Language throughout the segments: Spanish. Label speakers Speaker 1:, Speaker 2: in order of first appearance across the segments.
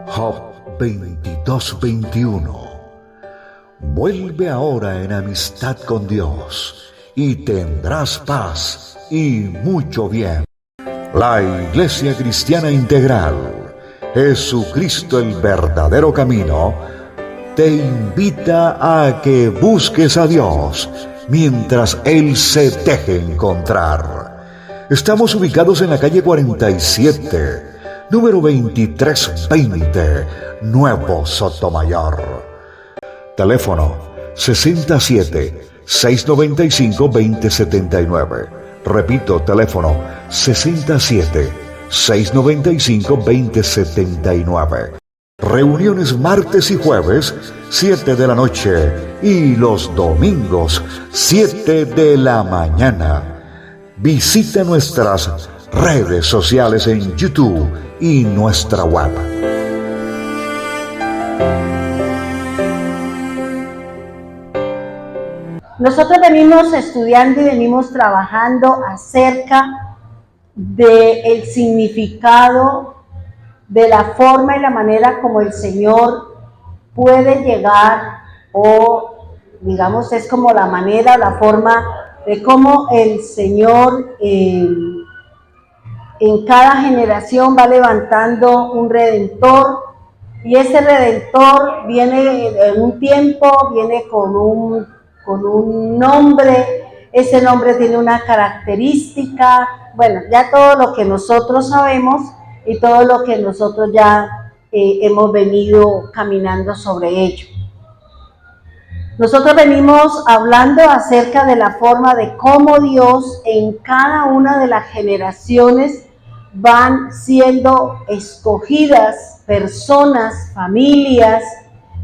Speaker 1: Job 22:21. Vuelve ahora en amistad con Dios y tendrás paz y mucho bien. La Iglesia Cristiana Integral, Jesucristo el verdadero camino, te invita a que busques a Dios mientras Él se deje encontrar. Estamos ubicados en la calle 47, número 2320, Nuevo Sotomayor. Teléfono 67-695-2079. Repito, teléfono 67-695-2079. Reuniones martes y jueves, 7 de la noche, y los domingos, 7 de la mañana. Visita nuestras redes sociales en YouTube y nuestra web.
Speaker 2: Nosotros venimos estudiando y venimos trabajando acerca del significado, de la forma y la manera como el Señor puede llegar, o digamos es como la manera, la forma de cómo el Señor en cada generación va levantando un redentor, y ese redentor viene en un tiempo, viene con un nombre, ese nombre tiene una característica, bueno, ya todo lo que nosotros sabemos y todo lo que nosotros ya hemos venido caminando sobre ello. Nosotros venimos hablando acerca de la forma de cómo Dios en cada una de las generaciones van siendo escogidas personas, familias,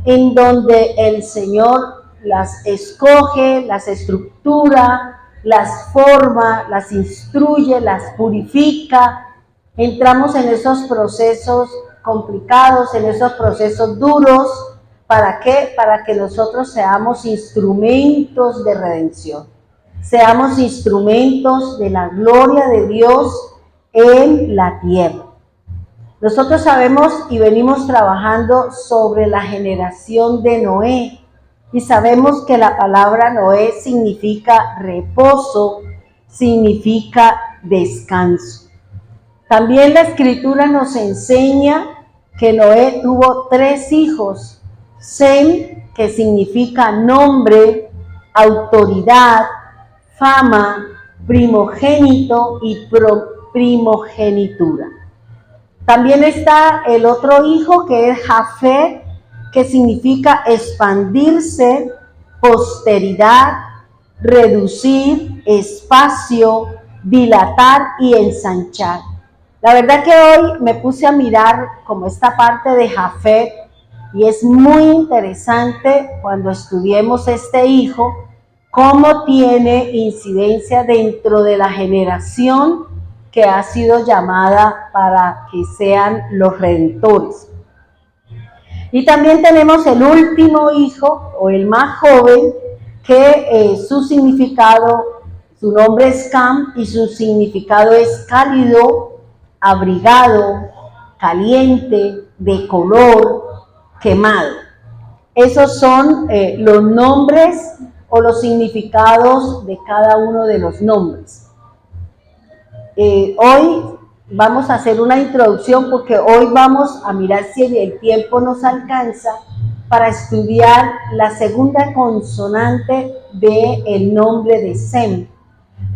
Speaker 2: en donde el Señor las escoge, las estructura, las forma, las instruye, las purifica. Entramos en esos procesos complicados, en esos procesos duros. ¿Para qué? Para que nosotros seamos instrumentos de redención, seamos instrumentos de la gloria de Dios en la tierra. Nosotros sabemos y venimos trabajando sobre la generación de Noé, y sabemos que la palabra Noé significa reposo, significa descanso. También la Escritura nos enseña que Noé tuvo 3 hijos: Sem, que significa nombre, autoridad, fama, primogénito y primogenitura. También está el otro hijo, que es Jafet, que significa expandirse, posteridad, reducir, espacio, dilatar y ensanchar. La verdad que hoy me puse a mirar como esta parte de Jafet, y es muy interesante cuando estudiemos este hijo, cómo tiene incidencia dentro de la generación que ha sido llamada para que sean los redentores. Y también tenemos el último hijo, o el más joven, que su significado, su nombre es Cam, y su significado es cálido, abrigado, caliente, de color, quemado. Esos son los nombres o los significados de cada uno de los nombres. Hoy vamos a hacer una introducción, porque hoy vamos a mirar si el tiempo nos alcanza para estudiar la segunda consonante del nombre de Sem,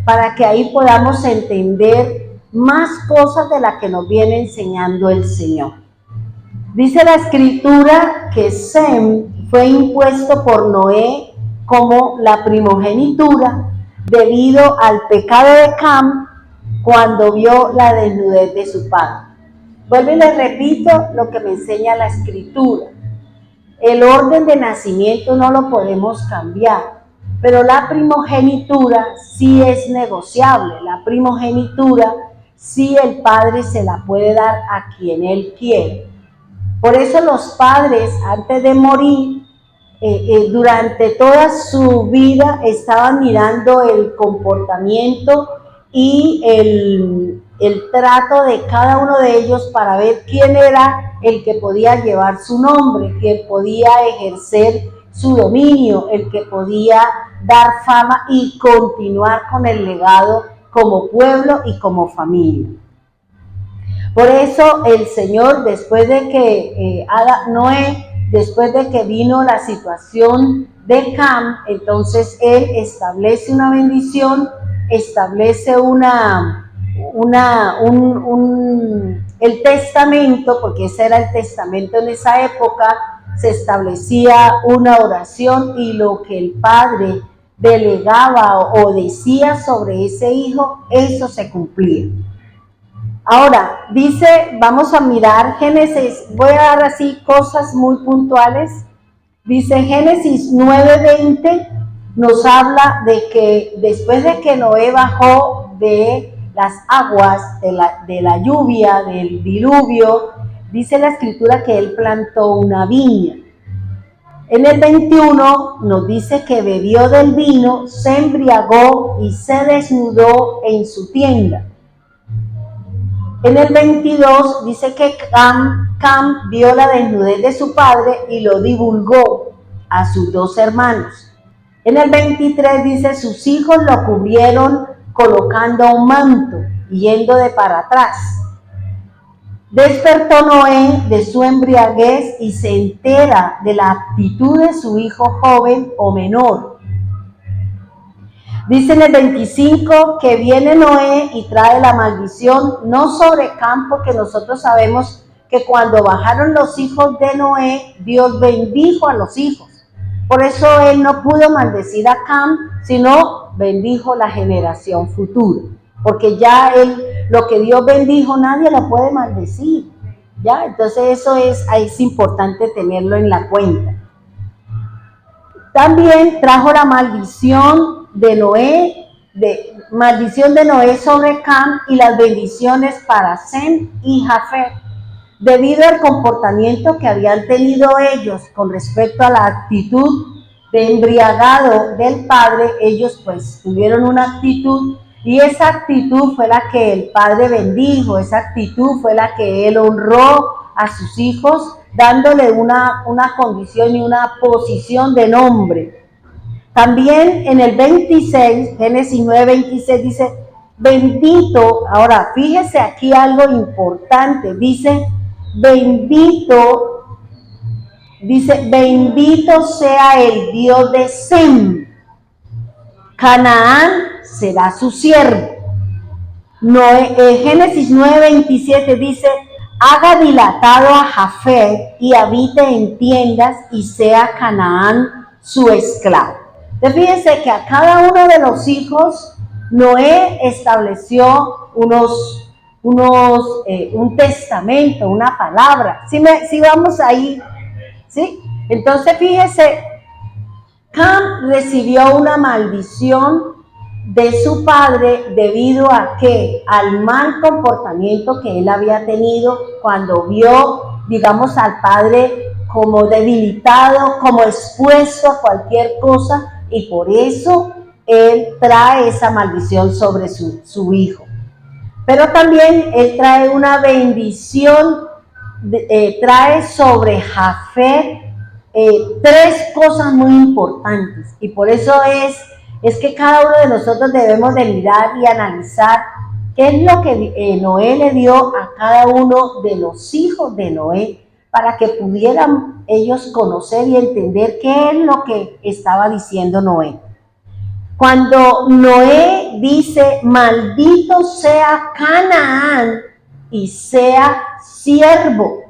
Speaker 2: para que ahí podamos entender más cosas de las que nos viene enseñando el Señor. Dice la Escritura que Sem fue impuesto por Noé como la primogenitura debido al pecado de Cam cuando vio la desnudez de su padre. Vuelvo y les repito lo que me enseña la Escritura. El orden de nacimiento no lo podemos cambiar, pero la primogenitura sí es negociable. La primogenitura si el padre se la puede dar a quien él quiere. Por eso los padres, antes de morir, durante toda su vida estaban mirando el comportamiento y el trato de cada uno de ellos para ver quién era el que podía llevar su nombre, quien podía ejercer su dominio, el que podía dar fama y continuar con el legado como pueblo y como familia. Por eso el Señor, después de que Noé, después de que vino la situación de Cam, entonces Él establece una bendición, establece el testamento, porque ese era el testamento en esa época, se establecía una oración y lo que el padre delegaba o decía sobre ese hijo, eso se cumplía. Ahora, dice, vamos a mirar Génesis, voy a dar así cosas muy puntuales. Dice Génesis 9:20, nos habla de que después de que Noé bajó de las aguas, de la lluvia, del diluvio, dice la escritura que él plantó una viña. En el 21 nos dice que bebió del vino, se embriagó y se desnudó en su tienda. En el 22 dice que Cam vio la desnudez de su padre y lo divulgó a sus dos hermanos. En el 23 dice, sus hijos lo cubrieron colocando un manto, yendo de para atrás. Despertó Noé de su embriaguez y se entera de la actitud de su hijo joven o menor. Dice en el 25 que viene Noé y trae la maldición, no sobre Cam, porque nosotros sabemos que cuando bajaron los hijos de Noé, Dios bendijo a los hijos. Por eso él no pudo maldecir a Cam, sino bendijo la generación futura. Porque ya lo que Dios bendijo, nadie lo puede maldecir. ¿Ya? Entonces eso es importante tenerlo en la cuenta. También trajo la maldición de Noé sobre Cam y las bendiciones para Sem y Jafet. Debido al comportamiento que habían tenido ellos con respecto a la actitud de embriagado del padre, ellos pues tuvieron una actitud y esa actitud fue la que el padre bendijo, esa actitud fue la que él honró a sus hijos, dándole una condición y una posición de nombre. También en el 26, Génesis 9:26 dice, bendito, ahora fíjese aquí algo importante, dice, bendito sea el Dios de Sem, Canaán será su siervo. Génesis 9:27 dice, haga dilatado a Jafet y habite en tiendas y sea Canaán su esclavo. Entonces fíjense que a cada uno de los hijos Noé estableció un testamento, una palabra. ¿Sí vamos ahí? ¿Sí? Entonces fíjese, Cam recibió una maldición de su padre debido a que al mal comportamiento que él había tenido cuando vio, digamos, al padre como debilitado, como expuesto a cualquier cosa, y por eso él trae esa maldición sobre su hijo. Pero también él trae una bendición, trae sobre Jafet tres cosas muy importantes, y por eso es que cada uno de nosotros debemos de mirar y analizar qué es lo que Noé le dio a cada uno de los hijos de Noé, para que pudieran ellos conocer y entender qué es lo que estaba diciendo Noé. Cuando Noé dice, maldito sea Canaán y sea siervo,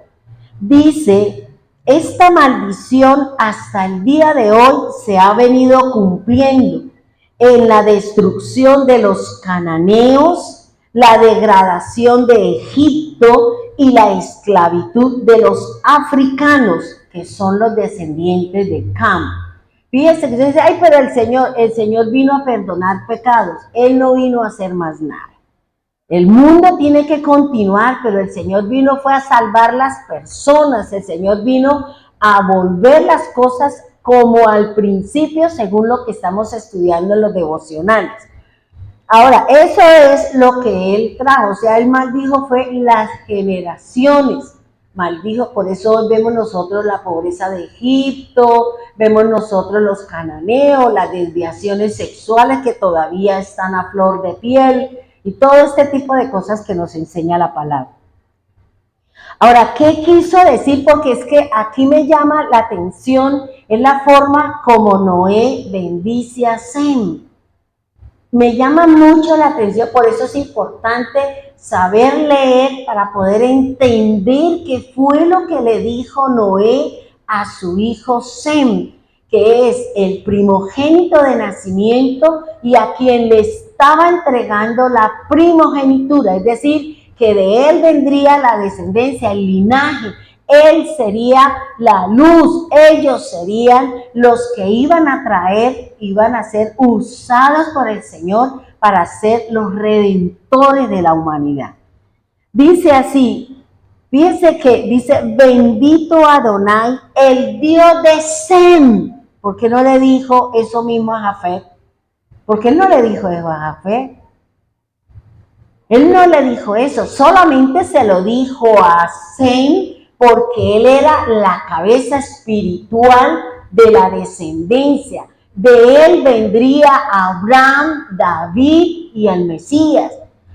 Speaker 2: dice, esta maldición hasta el día de hoy se ha venido cumpliendo en la destrucción de los cananeos, la degradación de Egipto y la esclavitud de los africanos, que son los descendientes de Cam. Fíjense que dice, pero el Señor vino a perdonar pecados, Él no vino a hacer más nada. El mundo tiene que continuar, pero el Señor vino fue a salvar las personas, el Señor vino a volver las cosas como al principio, según lo que estamos estudiando en los devocionales. Ahora, eso es lo que Él trajo, o sea, Él maldijo fue las generaciones, maldijo, por eso vemos nosotros la pobreza de Egipto, vemos nosotros los cananeos, las desviaciones sexuales que todavía están a flor de piel, y todo este tipo de cosas que nos enseña la palabra. Ahora, ¿qué quiso decir? Porque es que aquí me llama la atención, es la forma como Noé bendice a Sem. Me llama mucho la atención, por eso es importante saber leer para poder entender qué fue lo que le dijo Noé a su hijo Sem, que es el primogénito de nacimiento y a quien le estaba entregando la primogenitura, es decir, que de él vendría la descendencia, el linaje. Él sería la luz, ellos serían los que iban a traer, iban a ser usados por el Señor para ser los redentores de la humanidad. Dice así, fíjense que dice, bendito Adonai, el Dios de Sem. ¿Por qué no le dijo eso mismo a Jafet? ¿Por qué no le dijo eso a Jafet? Él no le dijo eso, solamente se lo dijo a Sem porque él era la cabeza espiritual de la descendencia. De él vendría Abraham, David y el Mesías.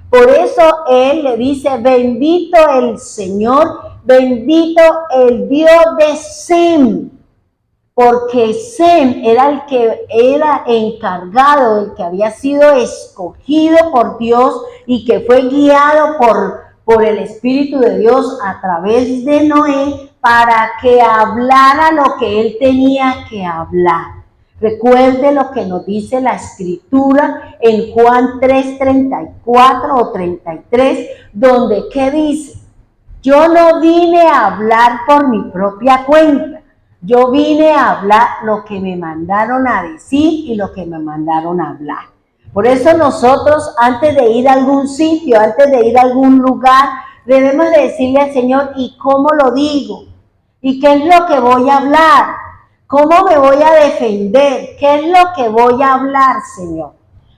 Speaker 2: Por eso él le dice, bendito el Señor, bendito el Dios de Sem. Porque Sem era el que era encargado, el que había sido escogido por Dios y que fue guiado por el Espíritu de Dios a través de Noé para que hablara lo que él tenía que hablar. Recuerde lo que nos dice la Escritura en Juan 3:34 o 33, donde ¿qué dice? Yo no vine a hablar por mi propia cuenta. Yo vine a hablar lo que me mandaron a decir y lo que me mandaron a hablar. Por eso nosotros, antes de ir a algún sitio, antes de ir a algún lugar, debemos de decirle al Señor, ¿y cómo lo digo? ¿Y qué es lo que voy a hablar? ¿Cómo me voy a defender? ¿Qué es lo que voy a hablar, Señor?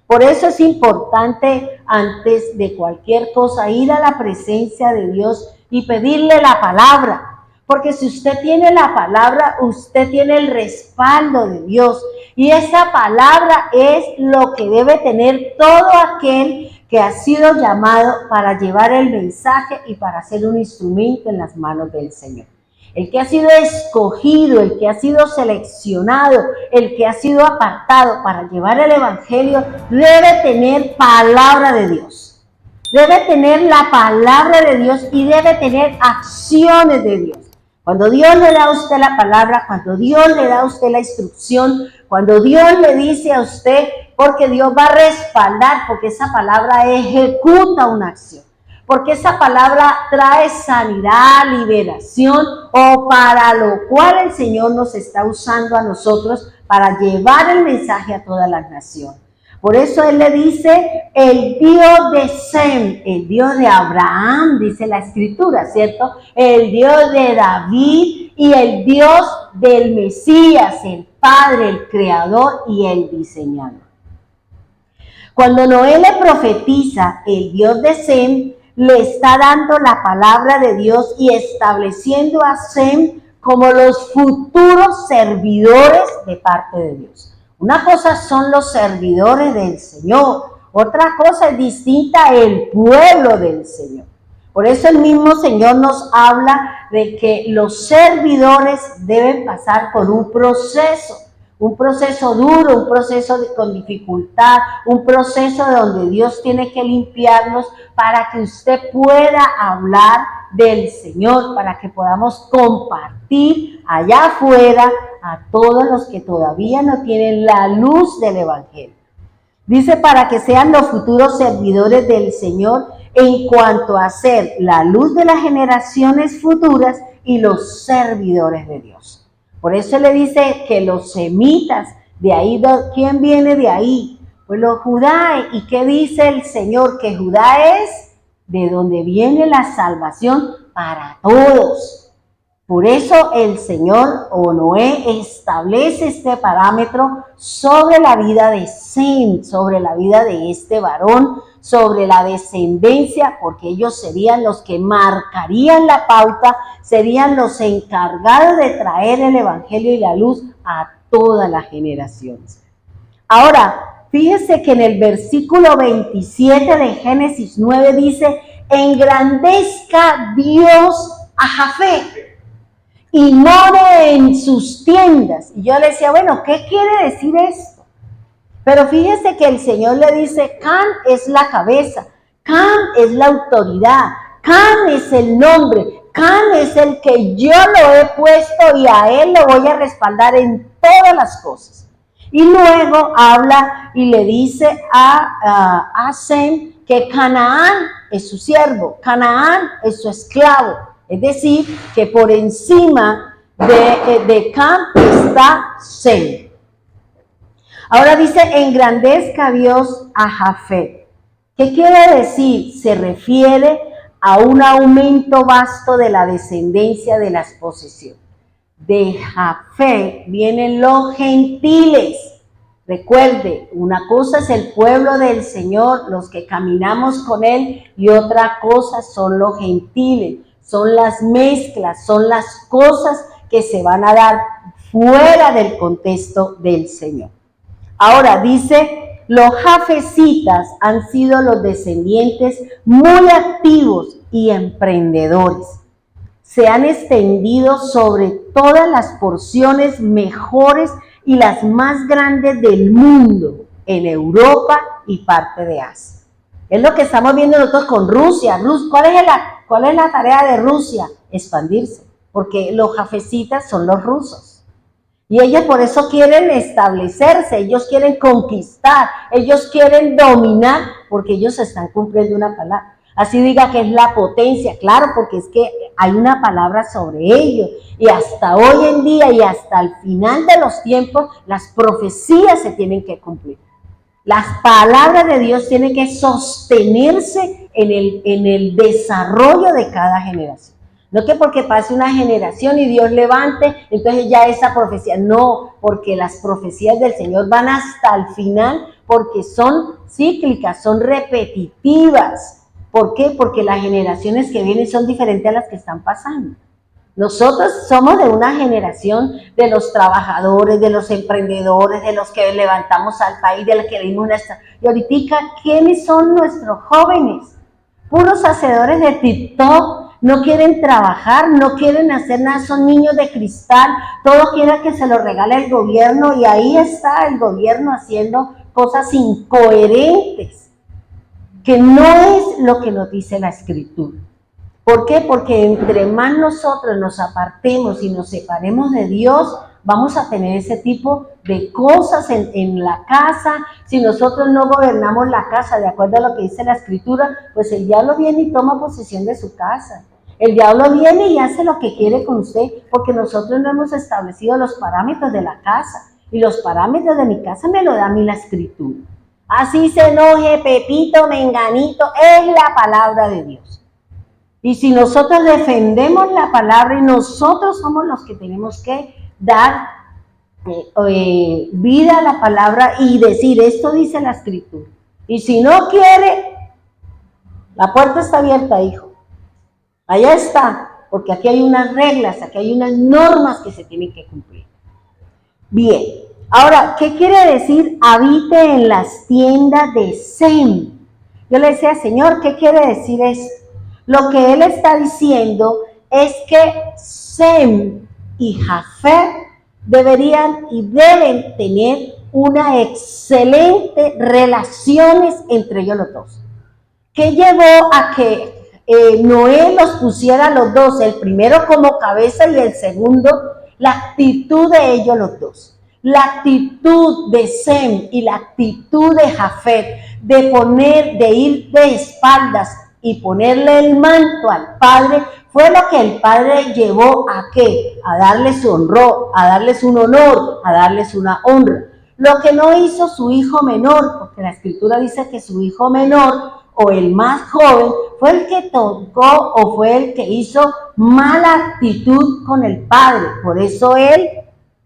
Speaker 2: Por eso es importante, antes de cualquier cosa, ir a la presencia de Dios y pedirle la palabra. Porque si usted tiene la palabra, usted tiene el respaldo de Dios. Y esa palabra es lo que debe tener todo aquel que ha sido llamado para llevar el mensaje y para ser un instrumento en las manos del Señor. El que ha sido escogido, el que ha sido seleccionado, el que ha sido apartado para llevar el Evangelio, debe tener palabra de Dios. Debe tener la palabra de Dios y debe tener acciones de Dios. Cuando Dios le da a usted la palabra, cuando Dios le da a usted la instrucción, cuando Dios le dice a usted, porque Dios va a respaldar, porque esa palabra ejecuta una acción, porque esa palabra trae sanidad, liberación, o para lo cual el Señor nos está usando a nosotros para llevar el mensaje a todas las naciones. Por eso Él le dice, el Dios de Sem, el Dios de Abraham, dice la Escritura, ¿cierto? El Dios de David y el Dios del Mesías, el Padre, el Creador y el Diseñador. Cuando Noé le profetiza el Dios de Sem, le está dando la palabra de Dios y estableciendo a Sem como los futuros servidores de parte de Dios. Una cosa son los servidores del Señor, otra cosa es distinta el pueblo del Señor. Por eso el mismo Señor nos habla de que los servidores deben pasar por un proceso duro, un proceso con dificultad, un proceso donde Dios tiene que limpiarnos para que usted pueda hablar del Señor, para que podamos compartir allá afuera a todos los que todavía no tienen la luz del Evangelio. Dice, para que sean los futuros servidores del Señor en cuanto a ser la luz de las generaciones futuras y los servidores de Dios. Por eso le dice que los semitas, de ahí, ¿quién viene de ahí? Pueblo Judá. ¿Y qué dice el Señor? Que Judá es de donde viene la salvación para todos. Por eso el Señor o Noé establece este parámetro sobre la vida de Sem, sobre la vida de este varón, sobre la descendencia, porque ellos serían los que marcarían la pauta, serían los encargados de traer el evangelio y la luz a todas las generaciones. Ahora, fíjese que en el versículo 27 de Génesis 9 dice: engrandezca Dios a Jafet y more en sus tiendas. Y yo le decía, bueno, ¿qué quiere decir esto? Pero fíjese que el Señor le dice, Can es la cabeza, Can es la autoridad, Can es el nombre, Can es el que yo lo he puesto y a él lo voy a respaldar en todas las cosas. Y luego habla y le dice a Sem que Canaán es su siervo, Canaán es su esclavo. Es decir, que por encima de Cam está Sem. Ahora dice, engrandezca Dios a Jafet. ¿Qué quiere decir? Se refiere a un aumento vasto de la descendencia de las posesiones. De Jafet vienen los gentiles. Recuerde, una cosa es el pueblo del Señor, los que caminamos con Él, y otra cosa son los gentiles. Son las mezclas, son las cosas que se van a dar fuera del contexto del Señor. Ahora dice, los jafecitas han sido los descendientes muy activos y emprendedores. Se han extendido sobre todas las porciones mejores y las más grandes del mundo, en Europa y parte de Asia. Es lo que estamos viendo nosotros con Rusia. ¿Cuál es la tarea de Rusia? Expandirse, porque los jafecitas son los rusos. Y ellos por eso quieren establecerse, ellos quieren conquistar, ellos quieren dominar, porque ellos están cumpliendo una palabra. Así diga que es la potencia, claro, porque es que hay una palabra sobre ellos. Y hasta hoy en día y hasta el final de los tiempos, las profecías se tienen que cumplir. Las palabras de Dios tienen que sostenerse en el desarrollo de cada generación. No que porque pase una generación y Dios levante, entonces ya esa profecía. No, porque las profecías del Señor van hasta el final, porque son cíclicas, son repetitivas. ¿Por qué? Porque las generaciones que vienen son diferentes a las que están pasando. Nosotros somos de una generación de los trabajadores, de los emprendedores, de los que levantamos al país, de los que dimos nuestra... Y ahorita, ¿quiénes son nuestros jóvenes? Puros hacedores de TikTok, no quieren trabajar, no quieren hacer nada, son niños de cristal, todo quieren que se lo regale el gobierno y ahí está el gobierno haciendo cosas incoherentes, que no es lo que nos dice la Escritura. ¿Por qué? Porque entre más nosotros nos apartemos y nos separemos de Dios, vamos a tener ese tipo de cosas en la casa. Si nosotros no gobernamos la casa de acuerdo a lo que dice la Escritura, pues el diablo viene y toma posesión de su casa. El diablo viene y hace lo que quiere con usted, porque nosotros no hemos establecido los parámetros de la casa. Y los parámetros de mi casa me lo da a mí la Escritura. Así se enoje Pepito, Menganito, es la palabra de Dios. Y si nosotros defendemos la palabra y nosotros somos los que tenemos que dar vida a la palabra y decir, esto dice la Escritura. Y si no quiere, la puerta está abierta, hijo. Allá está, porque aquí hay unas reglas, aquí hay unas normas que se tienen que cumplir. Bien, ahora, ¿qué quiere decir habite en las tiendas de Sem? Yo le decía, Señor, ¿qué quiere decir esto? Lo que él está diciendo es que Sem y Jafet deberían y deben tener una excelente relaciones entre ellos los dos. ¿Qué llevó a que Noé los pusiera a los dos, el primero como cabeza y el segundo? La actitud de ellos los dos. La actitud de Sem y la actitud de Jafet de ir de espaldas y ponerle el manto al padre, fue lo que el padre llevó a ¿qué? A darles un honor, a darles una honra. Lo que no hizo su hijo menor, porque la escritura dice que su hijo menor o el más joven fue el que tocó o fue el que hizo mala actitud con el padre. Por eso él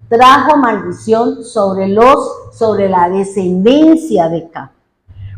Speaker 2: trajo maldición sobre la descendencia de Cam.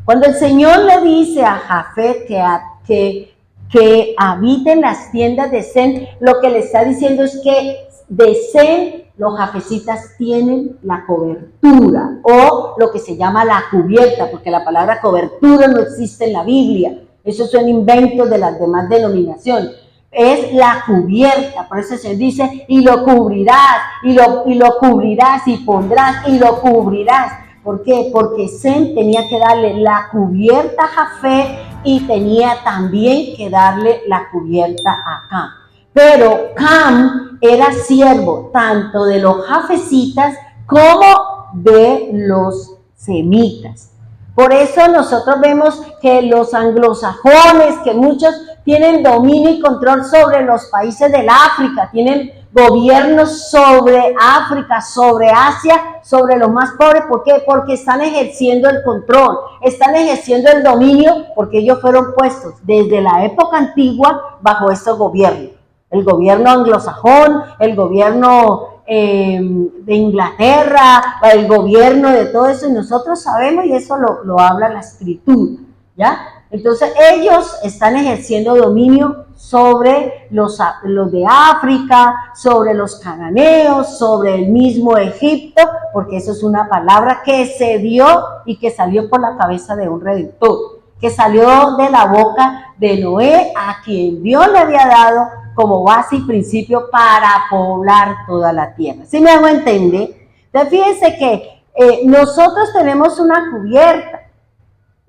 Speaker 2: Cuando el Señor le dice a Jafet que habite en las tiendas de Sem, lo que le está diciendo es que de Sem los jafecitas tienen la cobertura o lo que se llama la cubierta, porque la palabra cobertura no existe en la Biblia. Esos son inventos de las demás denominaciones. Es la cubierta, por eso el Señor dice, y lo cubrirás, y lo cubrirás, y pondrás, y lo cubrirás. ¿Por qué? Porque Sem tenía que darle la cubierta a Jafet y tenía también que darle la cubierta a Cam. Pero Cam era siervo tanto de los jafecitas como de los semitas. Por eso nosotros vemos que los anglosajones, que muchos tienen dominio y control sobre los países del África, tienen gobiernos sobre África, sobre Asia, sobre los más pobres. ¿Por qué? Porque están ejerciendo el control, están ejerciendo el dominio, porque ellos fueron puestos desde la época antigua bajo estos gobiernos. El gobierno anglosajón, el gobierno de Inglaterra, el gobierno de todo eso, y nosotros sabemos, y eso lo habla la escritura, ¿ya? Entonces ellos están ejerciendo dominio sobre los de África, sobre los cananeos, sobre el mismo Egipto, porque eso es una palabra que se dio y que salió por la cabeza de un redentor, que salió de la boca de Noé, a quien Dios le había dado como base y principio para poblar toda la tierra. ¿Sí me hago entender? Entonces fíjense que nosotros tenemos una cubierta,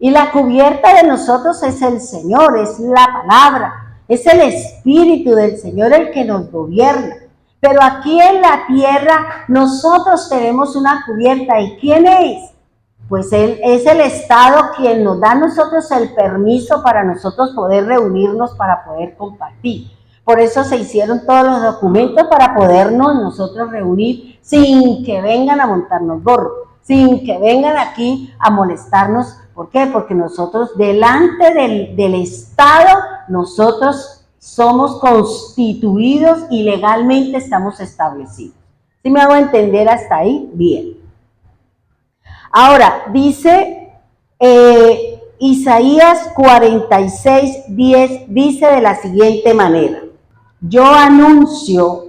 Speaker 2: y la cubierta de nosotros es el Señor, es la palabra, es el Espíritu del Señor el que nos gobierna. Pero aquí en la tierra nosotros tenemos una cubierta. ¿Y quién es? Pues Él es el Estado quien nos da a nosotros el permiso para nosotros poder reunirnos, para poder compartir. Por eso se hicieron todos los documentos para podernos nosotros reunir sin que vengan a montarnos gorro, sin que vengan aquí a molestarnos. ¿Por qué? Porque nosotros delante del Estado, nosotros somos constituidos y legalmente estamos establecidos. ¿Sí me hago entender hasta ahí? Bien. Ahora, dice Isaías 46:10, dice de la siguiente manera: yo anuncio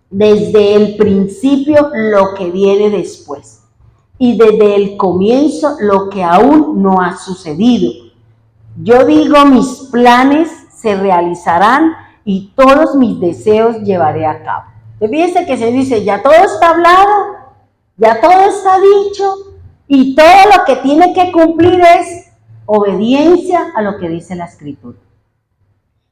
Speaker 2: desde el principio lo que viene después, y desde el comienzo lo que aún no ha sucedido. Yo digo, mis planes se realizarán y todos mis deseos llevaré a cabo. Fíjense que se dice, ya todo está hablado, ya todo está dicho, y todo lo que tiene que cumplir es obediencia a lo que dice la Escritura.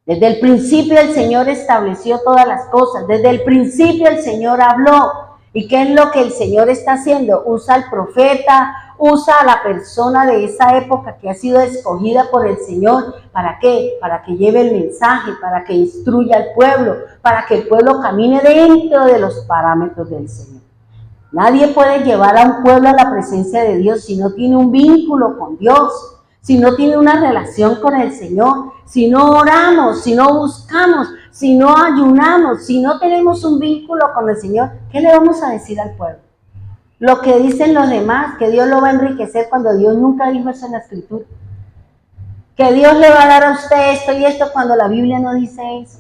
Speaker 2: Desde el principio el Señor estableció todas las cosas, desde el principio el Señor habló. ¿Y qué es lo que el Señor está haciendo? Usa al profeta, usa a la persona de esa época que ha sido escogida por el Señor. ¿Para qué? Para que lleve el mensaje, para que instruya al pueblo, para que el pueblo camine dentro de los parámetros del Señor. Nadie puede llevar a un pueblo a la presencia de Dios si no tiene un vínculo con Dios, si no tiene una relación con el Señor, si no oramos, si no buscamos, si no ayunamos, si no tenemos un vínculo con el Señor. ¿Qué le vamos a decir al pueblo? Lo que dicen los demás, que Dios lo va a enriquecer, cuando Dios nunca dijo eso en la Escritura. Que Dios le va a dar a usted esto y esto, cuando la Biblia no dice eso.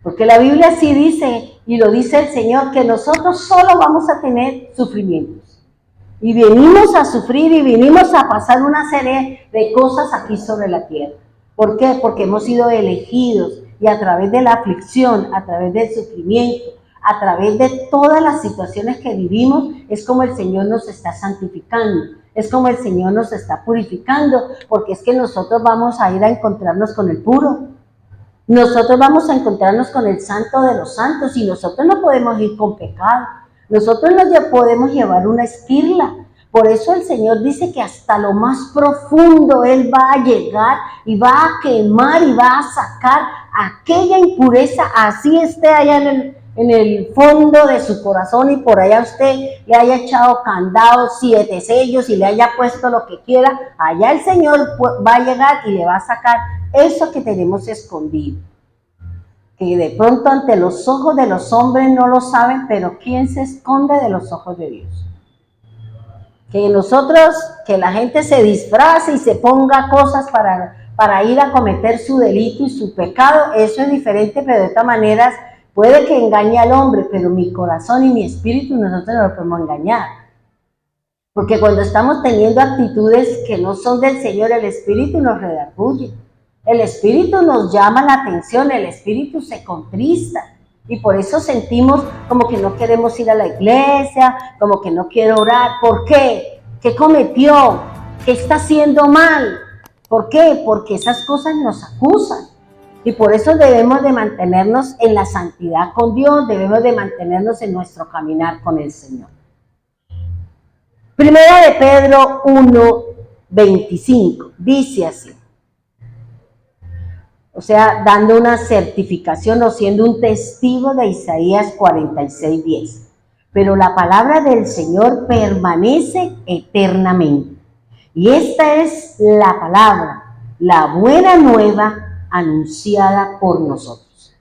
Speaker 2: Porque la Biblia sí dice, y lo dice el Señor, que nosotros solo vamos a tener sufrimientos. Y venimos a sufrir y venimos a pasar una serie de cosas aquí sobre la tierra. ¿Por qué? Porque hemos sido elegidos, y a través de la aflicción, a través del sufrimiento, a través de todas las situaciones que vivimos, es como el Señor nos está santificando, es como el Señor nos está purificando, porque es que nosotros vamos a ir a encontrarnos con el puro. Nosotros vamos a encontrarnos con el santo de los santos, y nosotros no podemos ir con pecado. Nosotros no podemos llevar una esquirla. Por eso el Señor dice que hasta lo más profundo Él va a llegar y va a quemar y va a sacar aquella impureza, así esté allá en el fondo de su corazón y por allá usted le haya echado candados, 7 sellos y le haya puesto lo que quiera, allá el Señor va a llegar y le va a sacar eso que tenemos escondido. Que de pronto ante los ojos de los hombres no lo saben, pero ¿quién se esconde de los ojos de Dios? Que nosotros, que la gente se disfrace y se ponga cosas para ir a cometer su delito y su pecado, eso es diferente, pero de todas maneras puede que engañe al hombre, pero mi corazón y mi espíritu nosotros no lo podemos engañar. Porque cuando estamos teniendo actitudes que no son del Señor, el espíritu nos redarguye. El espíritu nos llama la atención, el espíritu se contrista. Y por eso sentimos como que no queremos ir a la iglesia, como que no quiero orar. ¿Por qué? ¿Qué cometió? ¿Qué está haciendo mal? ¿Por qué? Porque esas cosas nos acusan. Y por eso debemos de mantenernos en la santidad con Dios, debemos de mantenernos en nuestro caminar con el Señor. Primera de Pedro 1:25, dice así. O sea, dando una certificación o siendo un testigo de Isaías 46:10. Pero la palabra del Señor permanece eternamente. Y esta es la palabra, la buena nueva anunciada por nosotros.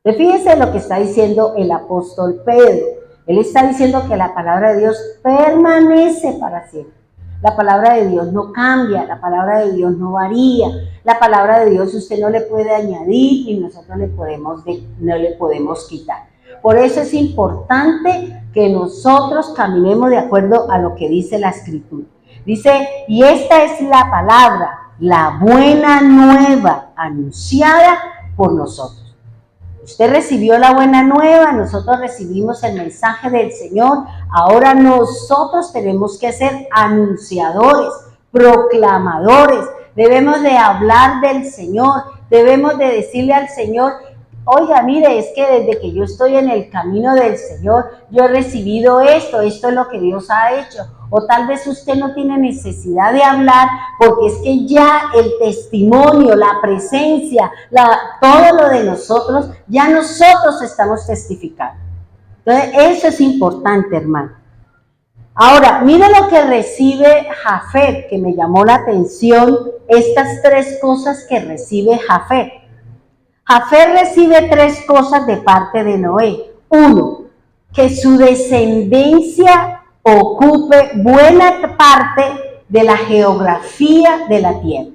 Speaker 2: Fíjense lo que está diciendo el apóstol Pedro. Él está diciendo que la palabra de Dios permanece para siempre. La palabra de Dios no cambia, la palabra de Dios no varía. La palabra de Dios usted no le puede añadir y nosotros no le podemos quitar. Por eso es importante que nosotros caminemos de acuerdo a lo que dice la Escritura. Dice, y esta es la palabra, la buena nueva anunciada por nosotros. Usted recibió la buena nueva, nosotros recibimos el mensaje del Señor. Ahora nosotros tenemos que ser anunciadores, proclamadores. Debemos de hablar del Señor, debemos de decirle al Señor, oiga, mire, es que desde que yo estoy en el camino del Señor, yo he recibido esto es lo que Dios ha hecho. O tal vez usted no tiene necesidad de hablar porque es que ya el testimonio, la presencia, todo lo de nosotros, ya nosotros estamos testificando. Entonces, eso es importante, hermano. Ahora, mire lo que recibe Jafet, que me llamó la atención, estas 3 cosas que recibe Jafet. Jafet recibe 3 cosas de parte de Noé. 1, que su descendencia ocupe buena parte de la geografía de la tierra.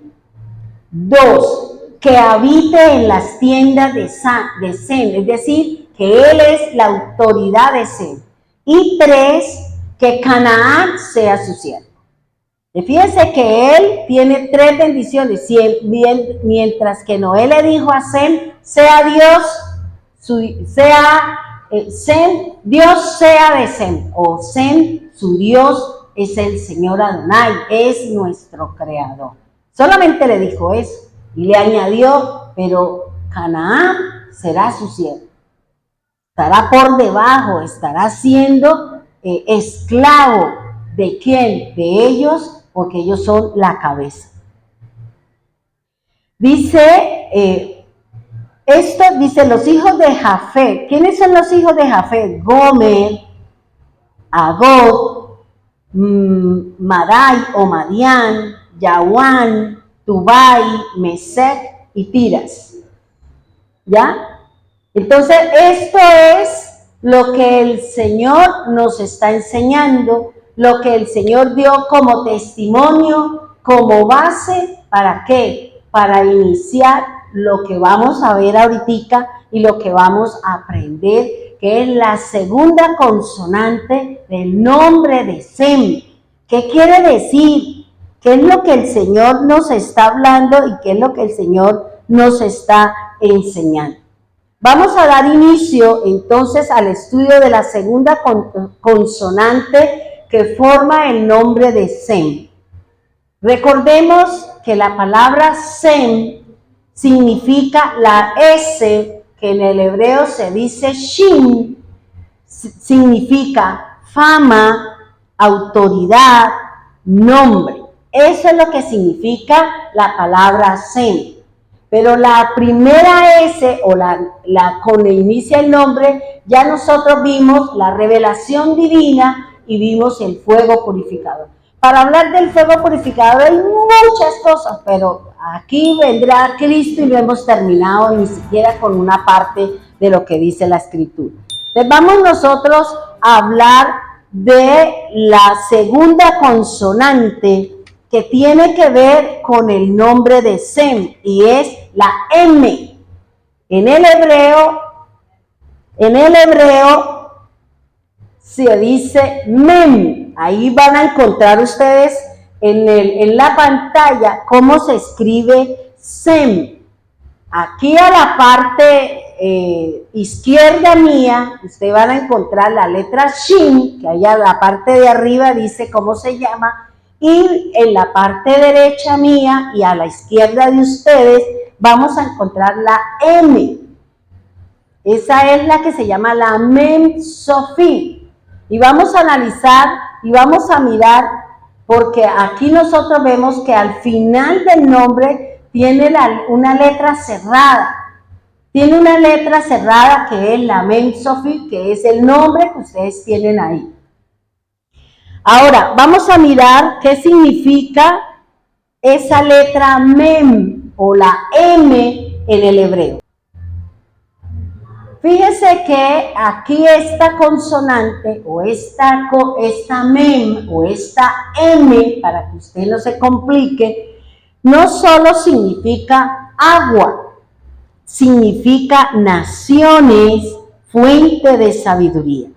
Speaker 2: 2, que habite en las tiendas de Sem, es decir, que él es la autoridad de Sem. Y 3, que Canaán sea su siervo. Fíjense que él tiene 3 bendiciones, mientras que Noé le dijo a Sem, sea Dios, Sem, Dios sea de Sem, o Sem, su Dios es el Señor Adonai, es nuestro creador. Solamente le dijo eso y le añadió, pero Canaán será su siervo. Estará por debajo, estará siendo esclavo de quién, de ellos, porque ellos son la cabeza. Dice, dice los hijos de Jafet. ¿Quiénes son los hijos de Jafet? Gomer, Agod, Madai o Madián, Yahuán, Tubai, Mesec y Tiras. ¿Ya? Entonces, esto es lo que el Señor nos está enseñando, lo que el Señor dio como testimonio, como base, ¿para qué? Para iniciar lo que vamos a ver ahorita y lo que vamos a aprender, que es la segunda consonante del nombre de Sem. ¿Qué quiere decir? ¿Qué es lo que el Señor nos está hablando y qué es lo que el Señor nos está enseñando? Vamos a dar inicio entonces al estudio de la segunda consonante que forma el nombre de Sem. Recordemos que la palabra Sem significa la S, que en el hebreo se dice Shin, significa fama, autoridad, nombre. Eso es lo que significa la palabra Sem. Pero la primera S, o la con que inicia el nombre, ya nosotros vimos la revelación divina y vimos el fuego purificador. Para hablar del fuego purificador hay muchas cosas, pero aquí vendrá Cristo y no hemos terminado ni siquiera con una parte de lo que dice la Escritura. Entonces vamos nosotros a hablar de la segunda consonante que tiene que ver con el nombre de Sem, y es la M. En el hebreo se dice Mem. Ahí van a encontrar ustedes en la pantalla cómo se escribe Sem. Aquí a la parte izquierda mía, ustedes van a encontrar la letra Shin, que allá en la parte de arriba dice cómo se llama, y en la parte derecha mía y a la izquierda de ustedes vamos a encontrar la M. Esa es la que se llama la Mem Sofí. Y vamos a analizar y vamos a mirar, porque aquí nosotros vemos que al final del nombre tiene una letra cerrada. Tiene una letra cerrada que es la Mem Sofí, que es el nombre que ustedes tienen ahí. Ahora, vamos a mirar qué significa esa letra Mem o la M en el hebreo. Fíjese que aquí esta consonante o esta Mem o esta M, para que usted no se complique, no solo significa agua, significa naciones, fuente de sabiduría,